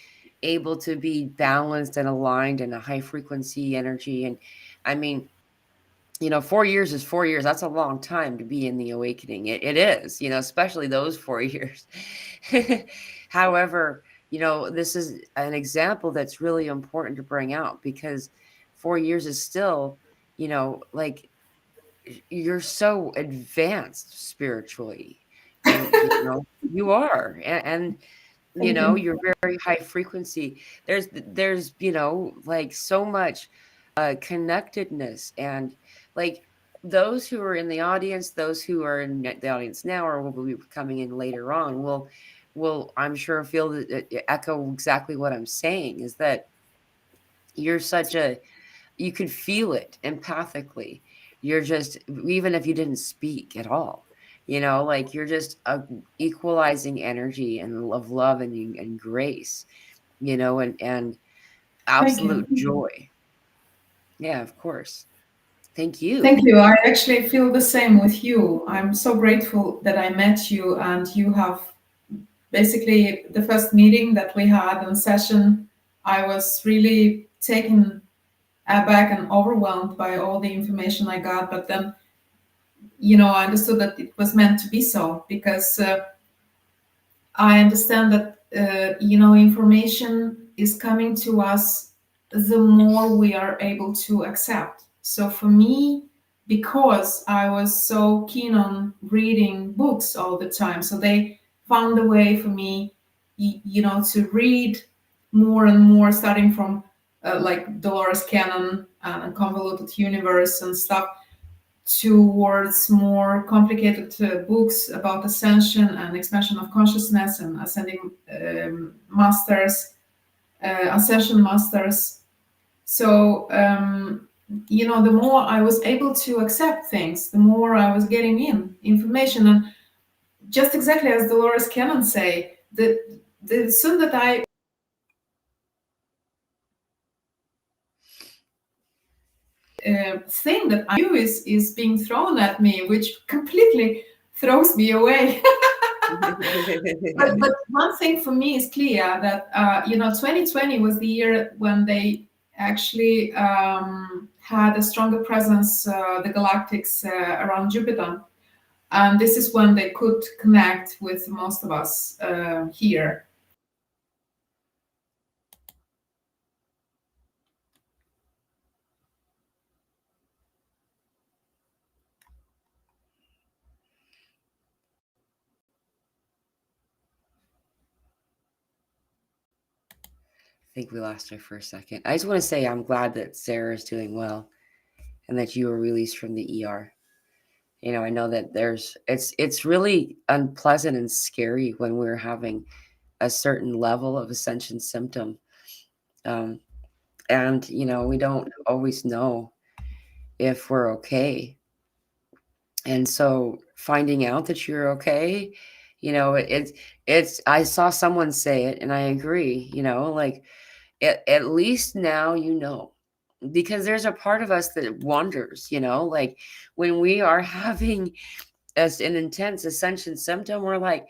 Speaker 1: able to be balanced and aligned in a high frequency energy. And I mean, 4 years is 4 years. That's a long time to be in the awakening. It is, especially those 4 years. However, this is an example that's really important to bring out because 4 years is still, like you're so advanced spiritually. You are. And
Speaker 2: Thank you.
Speaker 1: you're very high frequency. There's like so much connectedness, and like those who are in the audience, those who are in the audience now or will be coming in later on will I'm sure feel that echo exactly what I'm saying, is that you're such a you could feel it empathically. You're just, even if you didn't speak at all, like you're just a equalizing energy and of love and grace, and
Speaker 2: Thank you.
Speaker 1: absolute joy. Yeah, of course. Thank you.
Speaker 2: Thank you. I actually feel the same with you. I'm so grateful that I met you, and you have basically the first meeting that we had in session. I was really taken aback and overwhelmed by all the information I got, but then, I understood that it was meant to be so because I understand that information is coming to us the more we are able to accept. So for me, because I was so keen on reading books all the time, so they found a way for me, to read more and more, starting from like Dolores Cannon and Convoluted Universe and stuff, towards more complicated books about ascension and expansion of consciousness and ascending masters, ascension masters. So, the more I was able to accept things, the more I was getting in information. And just exactly as Dolores Cannon say, the soon that I thing that I do is being thrown at me, which completely throws me away. But one thing for me is clear that 2020 was the year when they actually had a stronger presence, the galactics around Jupiter, and this is when they could connect with most of us here.
Speaker 1: I think we lost her for a second. I just want to say I'm glad that Sarah's doing well and that you were released from the ER. I know that it's really unpleasant and scary when we're having a certain level of ascension symptom. Um, and we don't always know if we're okay, and so finding out that you're okay, it's I saw someone say it and I agree, like at least now, because there's a part of us that wonders, like when we are having as an intense ascension symptom, we're like,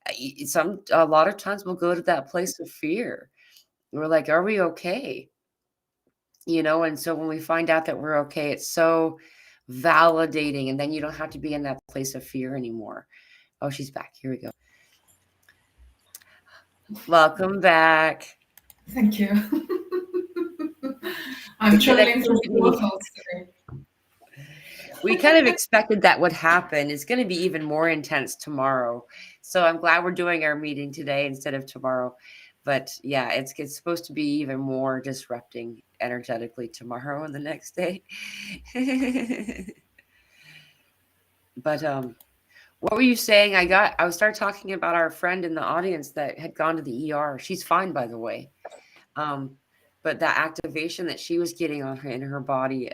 Speaker 1: a lot of times we'll go to that place of fear. We're like, are we okay? And so when we find out that we're okay, it's so validating, and then you don't have to be in that place of fear anymore. Oh, she's back. Here we go. Welcome back.
Speaker 2: Thank you.
Speaker 1: The
Speaker 2: I'm traveling through
Speaker 1: connectivity.
Speaker 2: portals today.
Speaker 1: We kind of expected that would happen. It's going to be even more intense tomorrow. So I'm glad we're doing our meeting today instead of tomorrow. But yeah, it's supposed to be even more disrupting energetically tomorrow and the next day. But what were you saying? I was start talking about our friend in the audience that had gone to the ER. She's fine, by the way. Um, but that activation that she was getting on her in her body,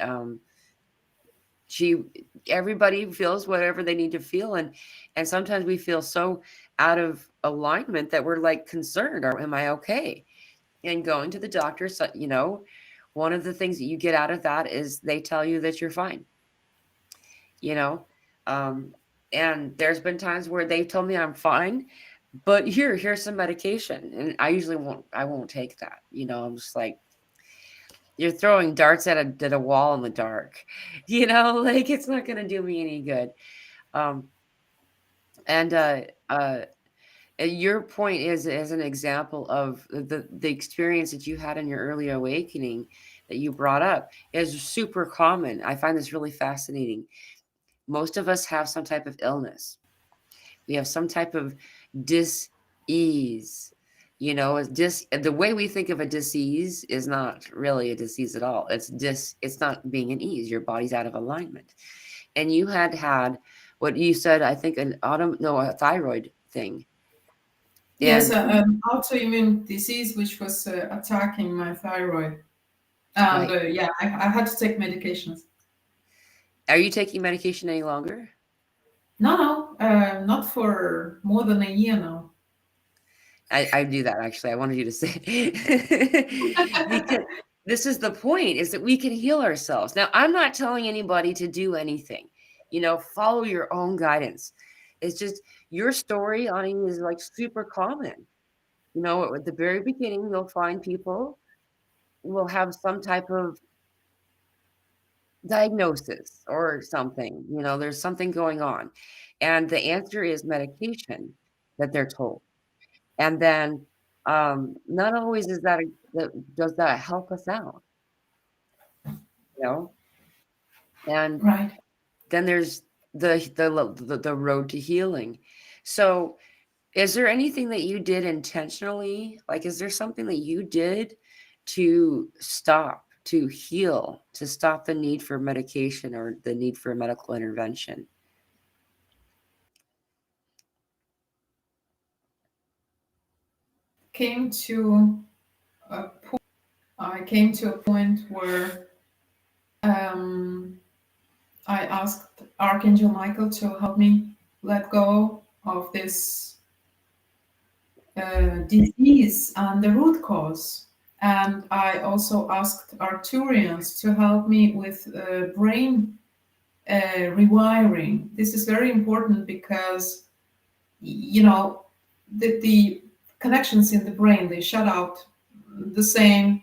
Speaker 1: she everybody feels whatever they need to feel, and sometimes we feel so out of alignment that we're like concerned, or am I okay? And going to the doctor, so one of the things that you get out of that is they tell you that you're fine, you know um and there's been times where they've told me I'm fine, but here's some medication, and I won't take that. I'm just like, you're throwing darts at a wall in the dark. Like, it's not going to do me any good. um and uh your point is as an example of the experience that you had in your early awakening that you brought up is super common. I find this really fascinating. Most of us have some type of illness. We have some type of dis-ease. The way we think of a disease is not really a disease at all. It's not being an ease. Your body's out of alignment. And you had what you said, I think, a thyroid thing.
Speaker 2: Yes,
Speaker 1: And
Speaker 2: an autoimmune disease which was attacking my thyroid. And
Speaker 1: right.
Speaker 2: yeah, I had to take medications.
Speaker 1: Are you taking medication any longer?
Speaker 2: No, no, not for more than a year now.
Speaker 1: I do that, actually. I wanted you to say because this is the point, is that we can heal ourselves. Now, I'm not telling anybody to do anything. Follow your own guidance. It's just your story, Ani, is like super common. At the very beginning, you'll find people will have some type of diagnosis or something. There's something going on. And the answer is medication that they're told. And then not always does that help us out, you know? And
Speaker 2: Right.
Speaker 1: then there's the road to healing. So is there anything that you did intentionally? Like, is there something that you did to stop, to heal, to stop the need for medication or the need for medical intervention?
Speaker 2: Came to a I came to a point where um, I asked Archangel Michael to help me let go of this disease and the root cause. And I also asked Arcturians to help me with brain rewiring. This is very important because, you know, the connections in the brain, they shut out the same,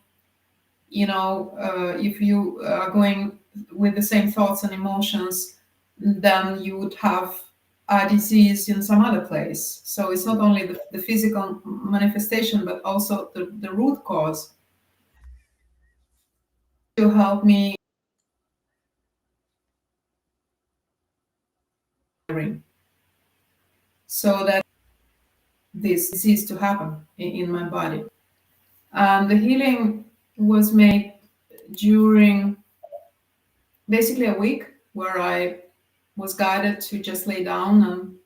Speaker 2: if you are going with the same thoughts and emotions, then you would have a disease in some other place. So it's not only the physical manifestation, but also the root cause to help me so that this disease to happen in my body. And the healing was made during basically a week where I was guided to just lay down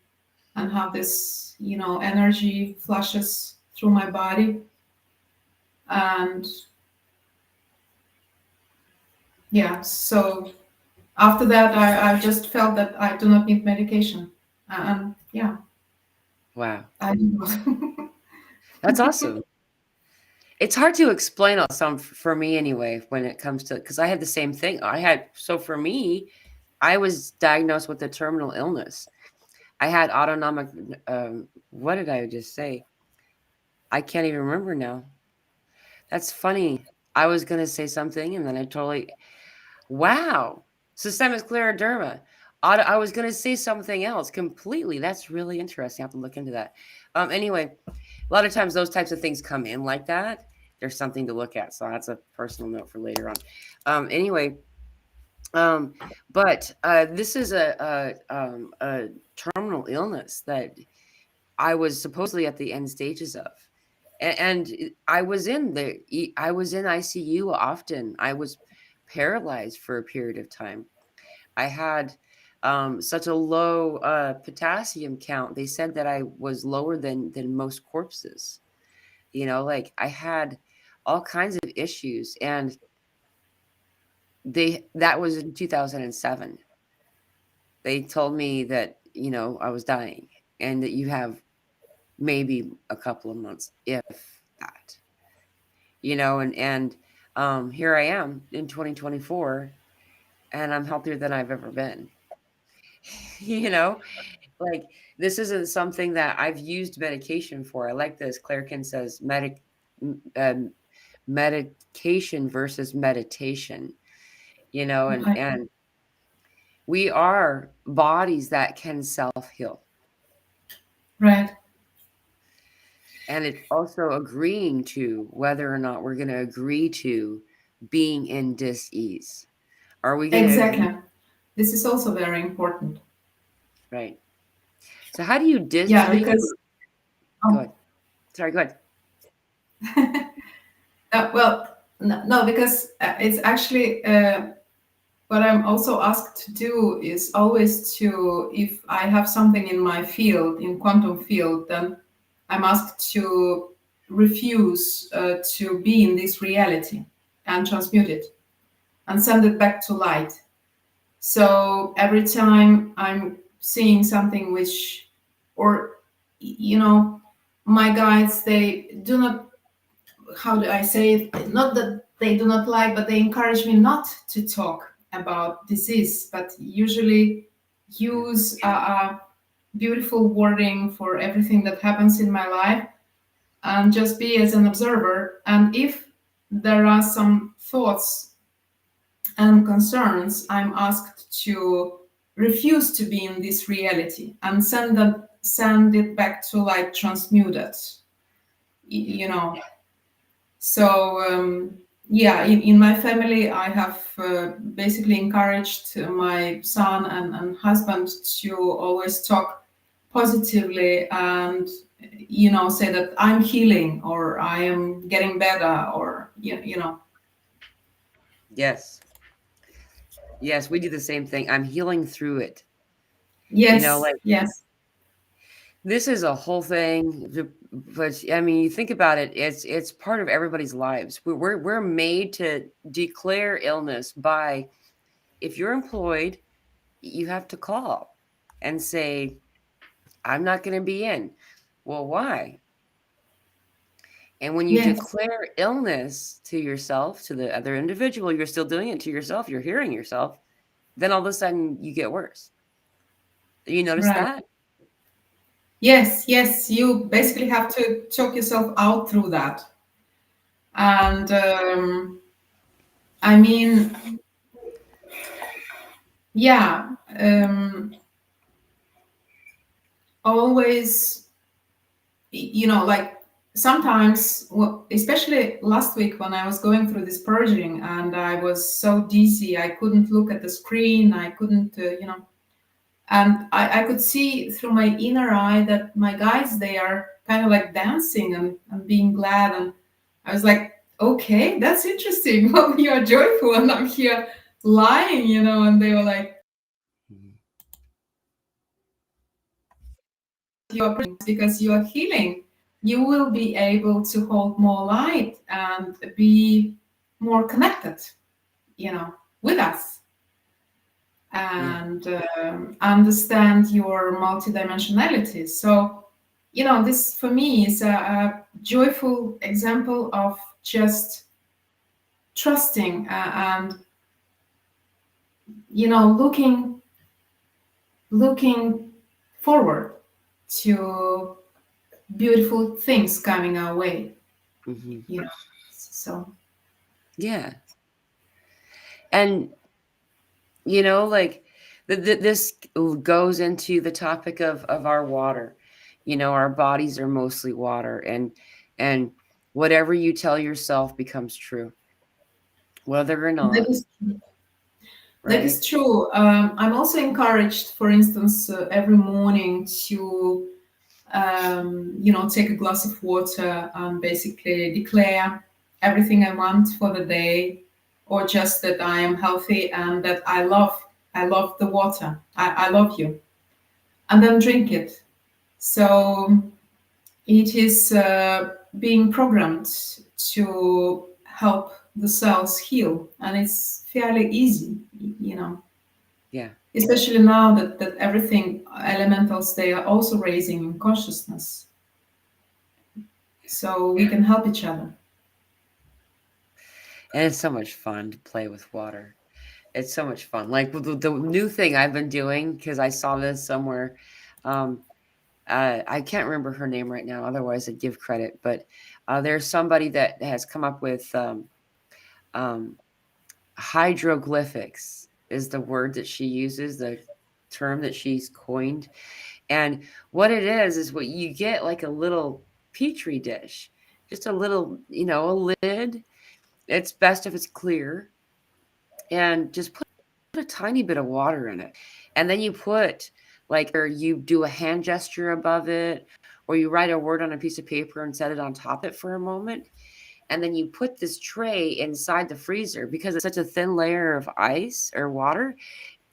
Speaker 2: and have this, energy flushes through my body. And yeah, so after that, I just felt that I do not need medication. And yeah,
Speaker 1: Wow.
Speaker 2: I do not.
Speaker 1: That's awesome. It's hard to explain on some for me anyway when it comes to, because I had the same thing. So for me, I was diagnosed with a terminal illness. I had autonomic. What did I just say? I can't even remember now. That's funny. I was gonna say something and then I totally. Wow, systemic scleroderma. I was gonna say something else completely. That's really interesting. I have to look into that. Anyway, a lot of times those types of things come in like that. There's something to look at. So that's a personal note for later on. Anyway, um, but this is a terminal illness that I was supposedly at the end stages of. And I was in ICU often. I was paralyzed for a period of time. I had such a low potassium count. They said that I was lower than most corpses. Like, I had all kinds of issues, and that was in 2007. They told me that, I was dying and that you have maybe a couple of months, if that, and here I am in 2024 and I'm healthier than I've ever been. you know, like this isn't something that I've used medication for. I like this. Clairkin says medication versus meditation,
Speaker 2: Right.
Speaker 1: and we are bodies that can self heal.
Speaker 2: Right.
Speaker 1: And it's also agreeing to whether or not we're going to agree to being in dis-ease. Are we going to agree?
Speaker 2: Exactly. This is also very important.
Speaker 1: Right. So how do you
Speaker 2: Yeah,
Speaker 1: how do you
Speaker 2: because
Speaker 1: go
Speaker 2: um,
Speaker 1: ahead. Sorry, go ahead.
Speaker 2: well, no, because it's actually what I'm also asked to do is always to, if I have something in my field, in quantum field, then I'm asked to refuse to be in this reality and transmute it and send it back to light. So every time I'm seeing something which, or, my guides, they do not, how do I say it? Not that they do not like, but they encourage me not to talk about disease, but usually
Speaker 1: Yeah.
Speaker 2: use a beautiful wording for everything that happens in my life and just be as an observer. And if there are some thoughts and concerns, I'm asked to refuse to be in this reality and send it back to light transmuted.
Speaker 1: Yeah.
Speaker 2: You know, So yeah, in my family, I have basically encouraged my son and husband to always talk positively and say that I'm healing or I am getting better or
Speaker 1: Yes. Yes, we do the same thing. I'm healing through it.
Speaker 2: yes,
Speaker 1: Like
Speaker 2: yes,
Speaker 1: this is a whole thing, but I mean, you think about it, it's part of everybody's lives. We're made to declare illness by, if you're employed, you have to call and say, I'm not going to be in. Well, why? And when you
Speaker 2: yes,
Speaker 1: declare illness to yourself, to the other individual, you're still doing it to yourself, you're hearing yourself, then all of a sudden you get worse. You notice
Speaker 2: right,
Speaker 1: that?
Speaker 2: yes, yes. You basically have to talk yourself out through that, and I mean, yeah. Always, like sometimes, especially last week when I was going through this purging and I was so dizzy, I couldn't look at the screen, I couldn't, and I could see through my inner eye that my guides, they are kind of like dancing and being glad. And I was like, okay, that's interesting. Well, you are joyful and I'm here lying, and they were like,
Speaker 1: Mhm.
Speaker 2: you are because you are healing, you will be able to hold more light and be more connected, with us
Speaker 1: Yeah.
Speaker 2: and understand your multidimensionality. So, this for me is a joyful example of just trusting and looking forward to beautiful things coming our way.
Speaker 1: Hmm.
Speaker 2: So
Speaker 1: Yeah. And, like this goes into the topic of our water. Our bodies are mostly water, and whatever you tell yourself becomes true, whether or
Speaker 2: that
Speaker 1: not,
Speaker 2: is that
Speaker 1: right?
Speaker 2: is true. I'm also encouraged, for instance, every morning to take a glass of water and basically declare everything I want for the day, or just that I am healthy and that I love the water. I love you, and then drink it. So it is being programmed to help the cells heal, and it's fairly easy.
Speaker 1: Yeah.
Speaker 2: especially now that everything elementals, they are also raising in consciousness, so we can help each other.
Speaker 1: And it's so much fun to play with water. It's so much fun. Like the new thing I've been doing, because I saw this somewhere. Um, I can't remember her name right now. Otherwise, I'd give credit. But there's somebody that has come up with um, hydroglyphics is the word that she uses, the term that she's coined. And what it is what you get like a little petri dish, just a little, a lid. It's best if it's clear, and just put a tiny bit of water in it. And then you put like, or you do a hand gesture above it, or you write a word on a piece of paper and set it on top of it for a moment. And then you put this tray inside the freezer because it's such a thin layer of ice or water,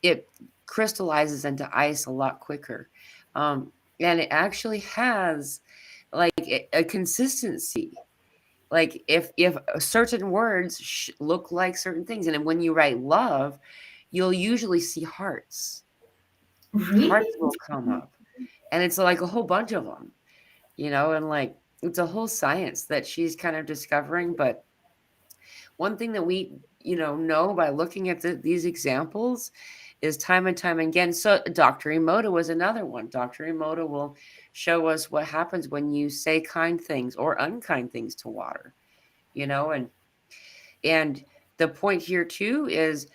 Speaker 1: it crystallizes into ice a lot quicker. Um, and it actually has like a consistency. Like if certain words look like certain things, and then when you write love, you'll usually see hearts.
Speaker 2: Really?
Speaker 1: Hearts will come up, and it's like a whole bunch of them, and like it's a whole science that she's kind of discovering. But one thing that we, know by looking at these examples is time and time again. So Dr. Emoto was another one. Dr. Emoto will show us what happens when you say kind things or unkind things to water, and the point here too is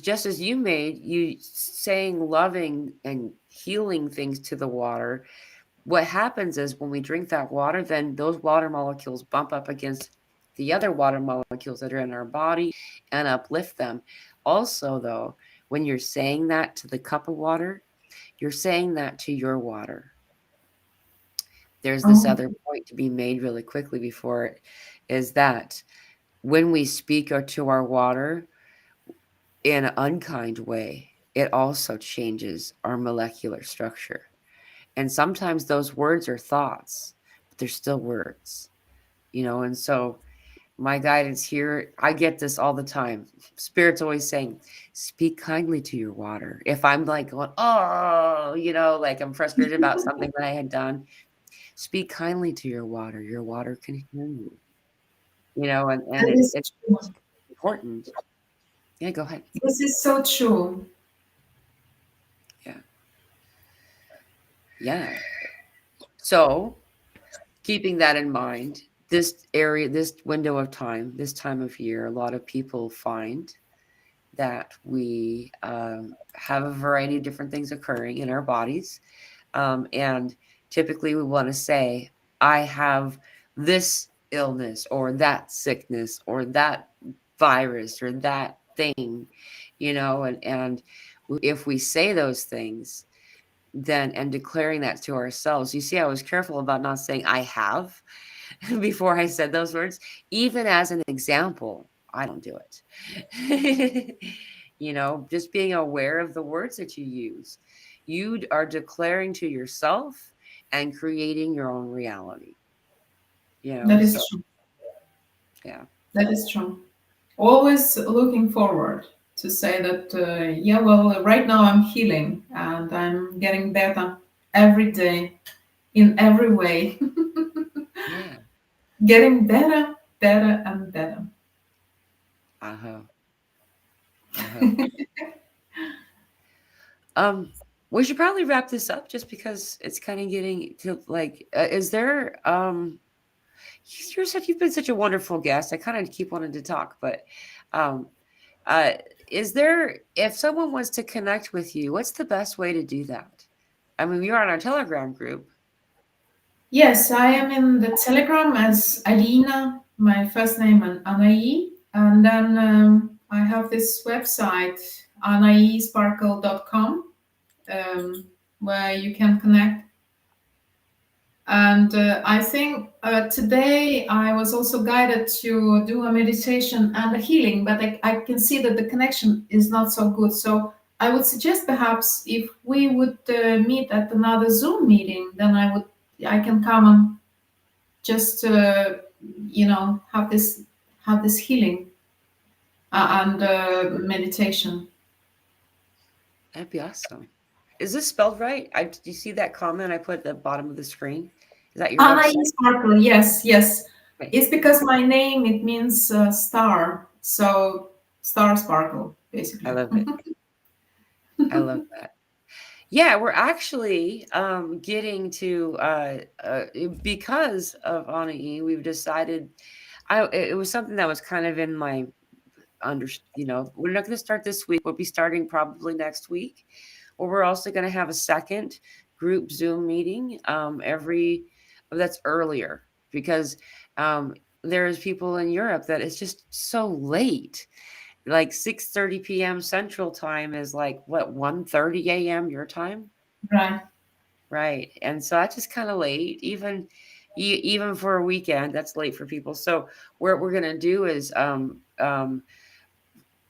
Speaker 1: just as you made, you saying loving and healing things to the water. What happens is when we drink that water, then those water molecules bump up against the other water molecules that are in our body and uplift them. Also, though, when you're saying that to the cup of water, you're saying that to your water. There's this
Speaker 2: Oh,
Speaker 1: other point to be made really quickly before it, is that when we speak to our water in an unkind way, it also changes our molecular structure. And sometimes those words are thoughts, but they're still words, and so my guidance here, I get this all the time. Spirit's always saying, speak kindly to your water. If I'm like going, oh, like I'm frustrated about something that I had done, speak kindly to your water. Your water can hear you, and
Speaker 2: that
Speaker 1: it's
Speaker 2: is
Speaker 1: it's
Speaker 2: true.
Speaker 1: important. Yeah, go ahead.
Speaker 2: This is so true.
Speaker 1: Yeah. Yeah. So keeping that in mind, this window of time, this time of year, a lot of people find that we have a variety of different things occurring in our bodies. And typically we want to say, I have this illness or that sickness or that virus or that thing, and if we say those things, then and declaring that to ourselves. You see, I was careful about not saying I have before I said those words. Even as an example, I don't do it. Just being aware of the words that you use. You are declaring to yourself and creating your own reality.
Speaker 2: That
Speaker 1: So
Speaker 2: is true.
Speaker 1: yeah.
Speaker 2: That is true. Always looking forward to say that, yeah, well, right now I'm healing and I'm getting better every day in every way,
Speaker 1: Yeah.
Speaker 2: getting better, better, and better.
Speaker 1: Uh-huh. Uh-huh. Um, we should probably wrap this up just because it's kind of getting to like, is there, you've been such a wonderful guest. I kind of keep wanting to talk, but um, uh, is there, if someone wants to connect with you, what's the best way to do that? I mean, you're on our Telegram group.
Speaker 2: Yes, I am in the Telegram as Alina, my first name, and Anaì. And then I have this website, anaisparkle.com, where you can connect. And I think today I was also guided to do a meditation and a healing, but I can see that the connection is not so good. So I would suggest perhaps if we would meet at another Zoom meeting, then I can come and just have this healing and meditation.
Speaker 1: That'd be awesome. Is this spelled right? Do you see that comment I put at the bottom of the screen? Is that your
Speaker 2: Anaì
Speaker 1: website?
Speaker 2: Sparkle, yes, yes.
Speaker 1: Okay.
Speaker 2: It's because my name, it means star. So star sparkle,
Speaker 1: I
Speaker 2: basically.
Speaker 1: love it. I love that. Yeah, we're actually getting to because of Anaì, we've decided it was something that was kind of in my under, we're not going to start this week. We'll be starting probably next week. Or we're also going to have a second group Zoom meeting every that's earlier because um, there's people in Europe that it's just so late. Like 6:30 p.m. Central Time is like what 1:30 a.m. your time,
Speaker 2: Right.
Speaker 1: right? And so that's just kind of late, even for a weekend. That's late for people. So what we're gonna do is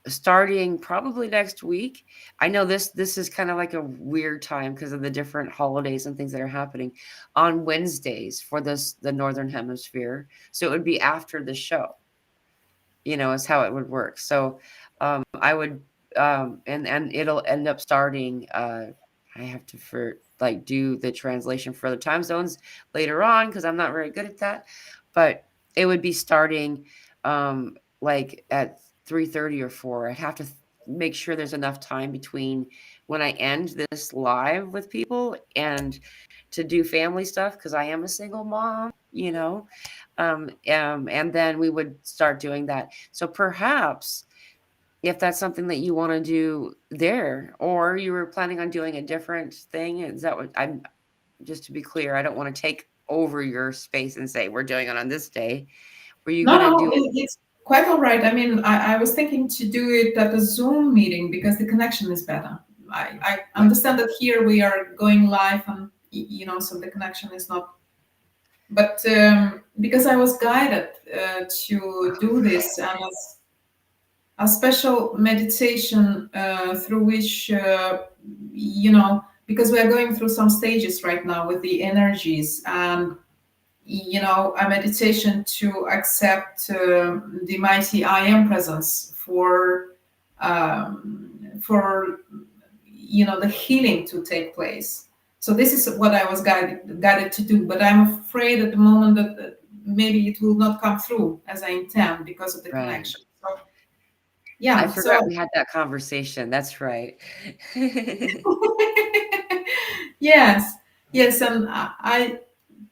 Speaker 1: starting probably next week. I know this is kind of like a weird time because of the different holidays and things that are happening on Wednesdays for the northern hemisphere. So it would be after the show, is how it would work. So I would and it'll end up starting I have to do the translation for other time zones later on because I'm not very good at that. But it would be starting like at 3:30 or 4. I'd have to make sure there's enough time between when I end this live with people and to do family stuff because I am a single mom. And then we would start doing that. So perhaps if that's something that you want to do there, or you were planning on doing a different thing, is that what I'm just to be clear, I don't want to take over your space and say we're doing it on this day. Were you
Speaker 2: No,
Speaker 1: going to
Speaker 2: no,
Speaker 1: do it?
Speaker 2: it's quite all right. I mean, I was thinking to do it at a Zoom meeting because the connection is better. I
Speaker 1: Right,
Speaker 2: understand that here we are going live and, so the connection is not. But because I was guided to do this and a special meditation through which, because we are going through some stages right now with the energies and a meditation to accept the mighty I am presence for the healing to take place. So this is what I was guided to do, but I'm afraid at the moment that maybe it will not come through as I intend because of the
Speaker 1: right.
Speaker 2: connection. So
Speaker 1: I
Speaker 2: yeah,
Speaker 1: forgot
Speaker 2: so
Speaker 1: we had that conversation. That's right.
Speaker 2: yes, yes, and I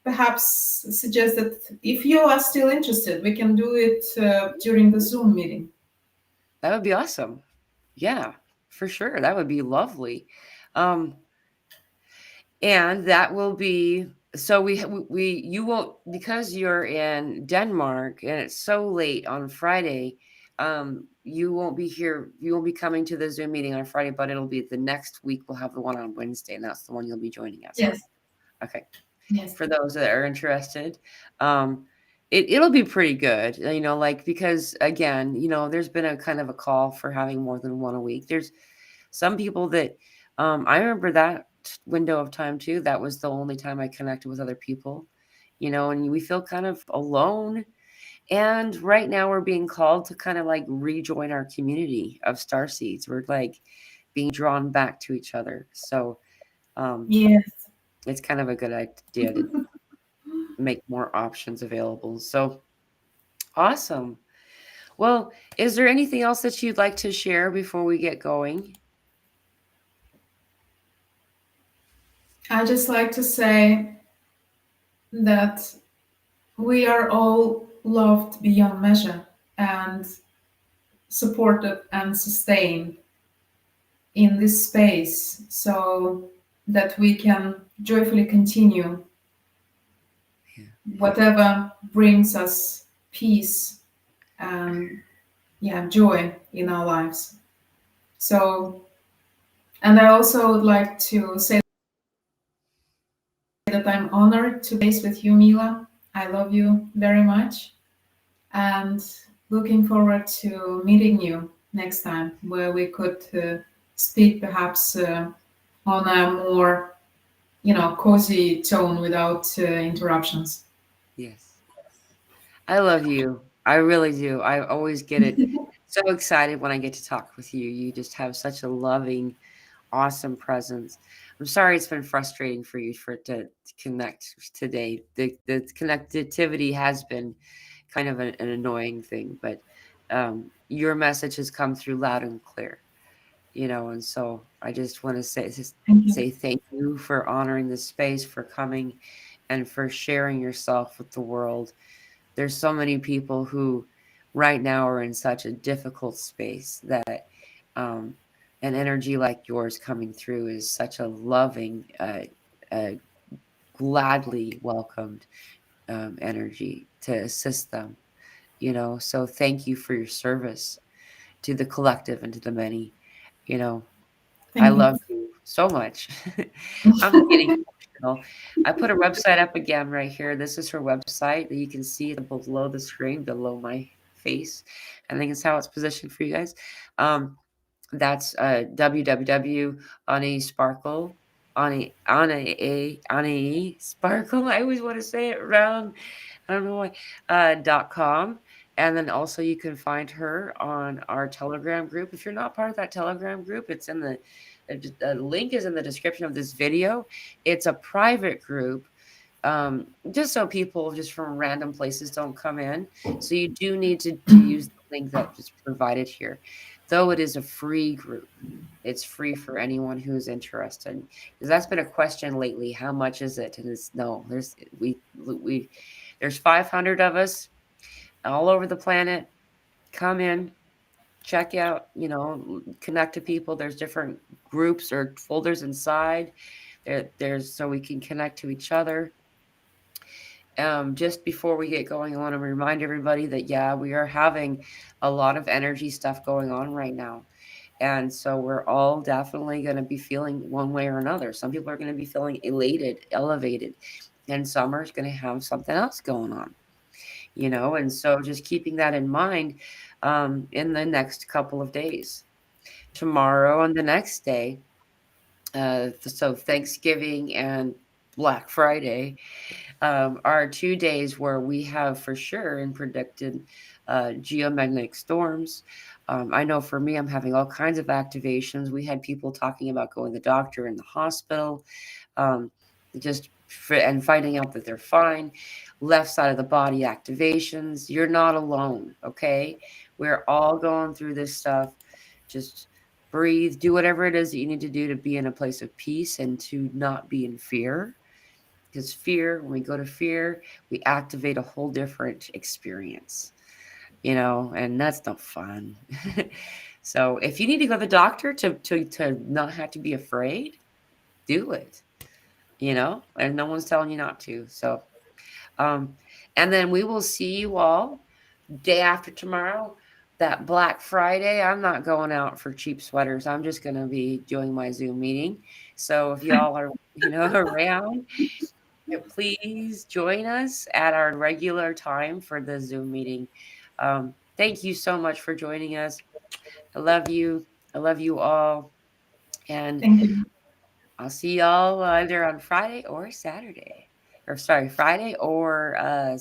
Speaker 2: perhaps suggest that if you are still interested, we can do it during the Zoom meeting.
Speaker 1: That would be awesome. Yeah, for sure. That would be lovely. Um, and that will be so we you won't because you're in Denmark and it's so late on Friday. You won't be here. You won't be coming to the Zoom meeting on Friday, but it'll be the next week. We'll have the one on Wednesday, and that's the one you'll be joining us on.
Speaker 2: Yes,
Speaker 1: Okay,
Speaker 2: yes,
Speaker 1: for those that are interested. Um, it'll be pretty good, like because again, there's been a kind of a call for having more than one a week. There's some people that I remember that window of time too. That was the only time I connected with other people, and we feel kind of alone. And right now we're being called to kind of like rejoin our community of star seeds. We're like being drawn back to each other. So um,
Speaker 2: yes.
Speaker 1: it's kind of a good idea to make more options available. So awesome. Well, is there anything else that you'd like to share before we get going?
Speaker 2: I just like to say that we are all loved beyond measure and supported and sustained in this space so that we can joyfully continue
Speaker 1: Yeah.
Speaker 2: whatever brings us peace and joy in our lives. So, and I also would like to say that I'm honored to be with you, Mila. I love you very much and looking forward to meeting you next time where we could speak perhaps on a more cozy tone without interruptions.
Speaker 1: Yes. I love you. I really do. I always get it so excited when I get to talk with you. You just have such a loving, awesome presence. I'm sorry it's been frustrating for you for it to connect today. The connectivity has been kind of an annoying thing, but your message has come through loud and clear, you know, and so I just want to
Speaker 2: Thank you.
Speaker 1: say thank you for honoring this space, for coming and for sharing yourself with the world. There's so many people who right now are in such a difficult space that um, an energy like yours coming through is such a loving, gladly welcomed energy to assist them, you know. So thank you for your service to the collective and to the many, you know. I
Speaker 2: Thank
Speaker 1: love
Speaker 2: you.
Speaker 1: you so much. I'm getting emotional. I put a website up again right here. This is her website that you can see it below the screen, below my face. I think it's how it's positioned for you guys. Um, that's www. Anaì Sparkle. Anaì Sparkle. I always want to say it wrong. I don't know why. .com. And then also you can find her on our Telegram group. If you're not part of that Telegram group, it's in the link is in the description of this video. It's a private group, just so people just from random places don't come in. So you do need to use the link that is provided here. Though it is a free group, it's free for anyone who's interested. Because that's been a question lately. How much is it? And it's no, we there's 500 of us all over the planet. Come in, check out, you know, connect to people. There's different groups or folders inside. There's so we can connect to each other. Just before we get going, I want to remind everybody that yeah, we are having a lot of energy stuff going on right now. And so we're all definitely going to be feeling one way or another. Some people are going to be feeling elated, elevated, and some are going to have something else going on, you know. And so just keeping that in mind in the next couple of days, tomorrow and the next day. So Thanksgiving and Black Friday are 2 days where we have for sure and predicted geomagnetic storms. I know for me, I'm having all kinds of activations. We had people talking about going to the doctor in the hospital, um, just and finding out that they're fine. Left side of the body activations. You're not alone, okay? We're all going through this stuff. Just breathe, do whatever it is that you need to do to be in a place of peace and to not be in fear. Because fear, when we go to fear, we activate a whole different experience, you know, and that's no fun. So if you need to go to the doctor to not have to be afraid, do it, you know, and no one's telling you not to. So, um, and then we will see you all day after tomorrow. That Black Friday, I'm not going out for cheap sweaters. I'm just going to be doing my Zoom meeting. So if y'all are, you know, around, yeah, please join us at our regular time for the Zoom meeting. Thank you so much for joining us. I love you. I love you all. And
Speaker 2: Thank you.
Speaker 1: I'll see y'all either on Friday or Saturday. Or sorry, Friday or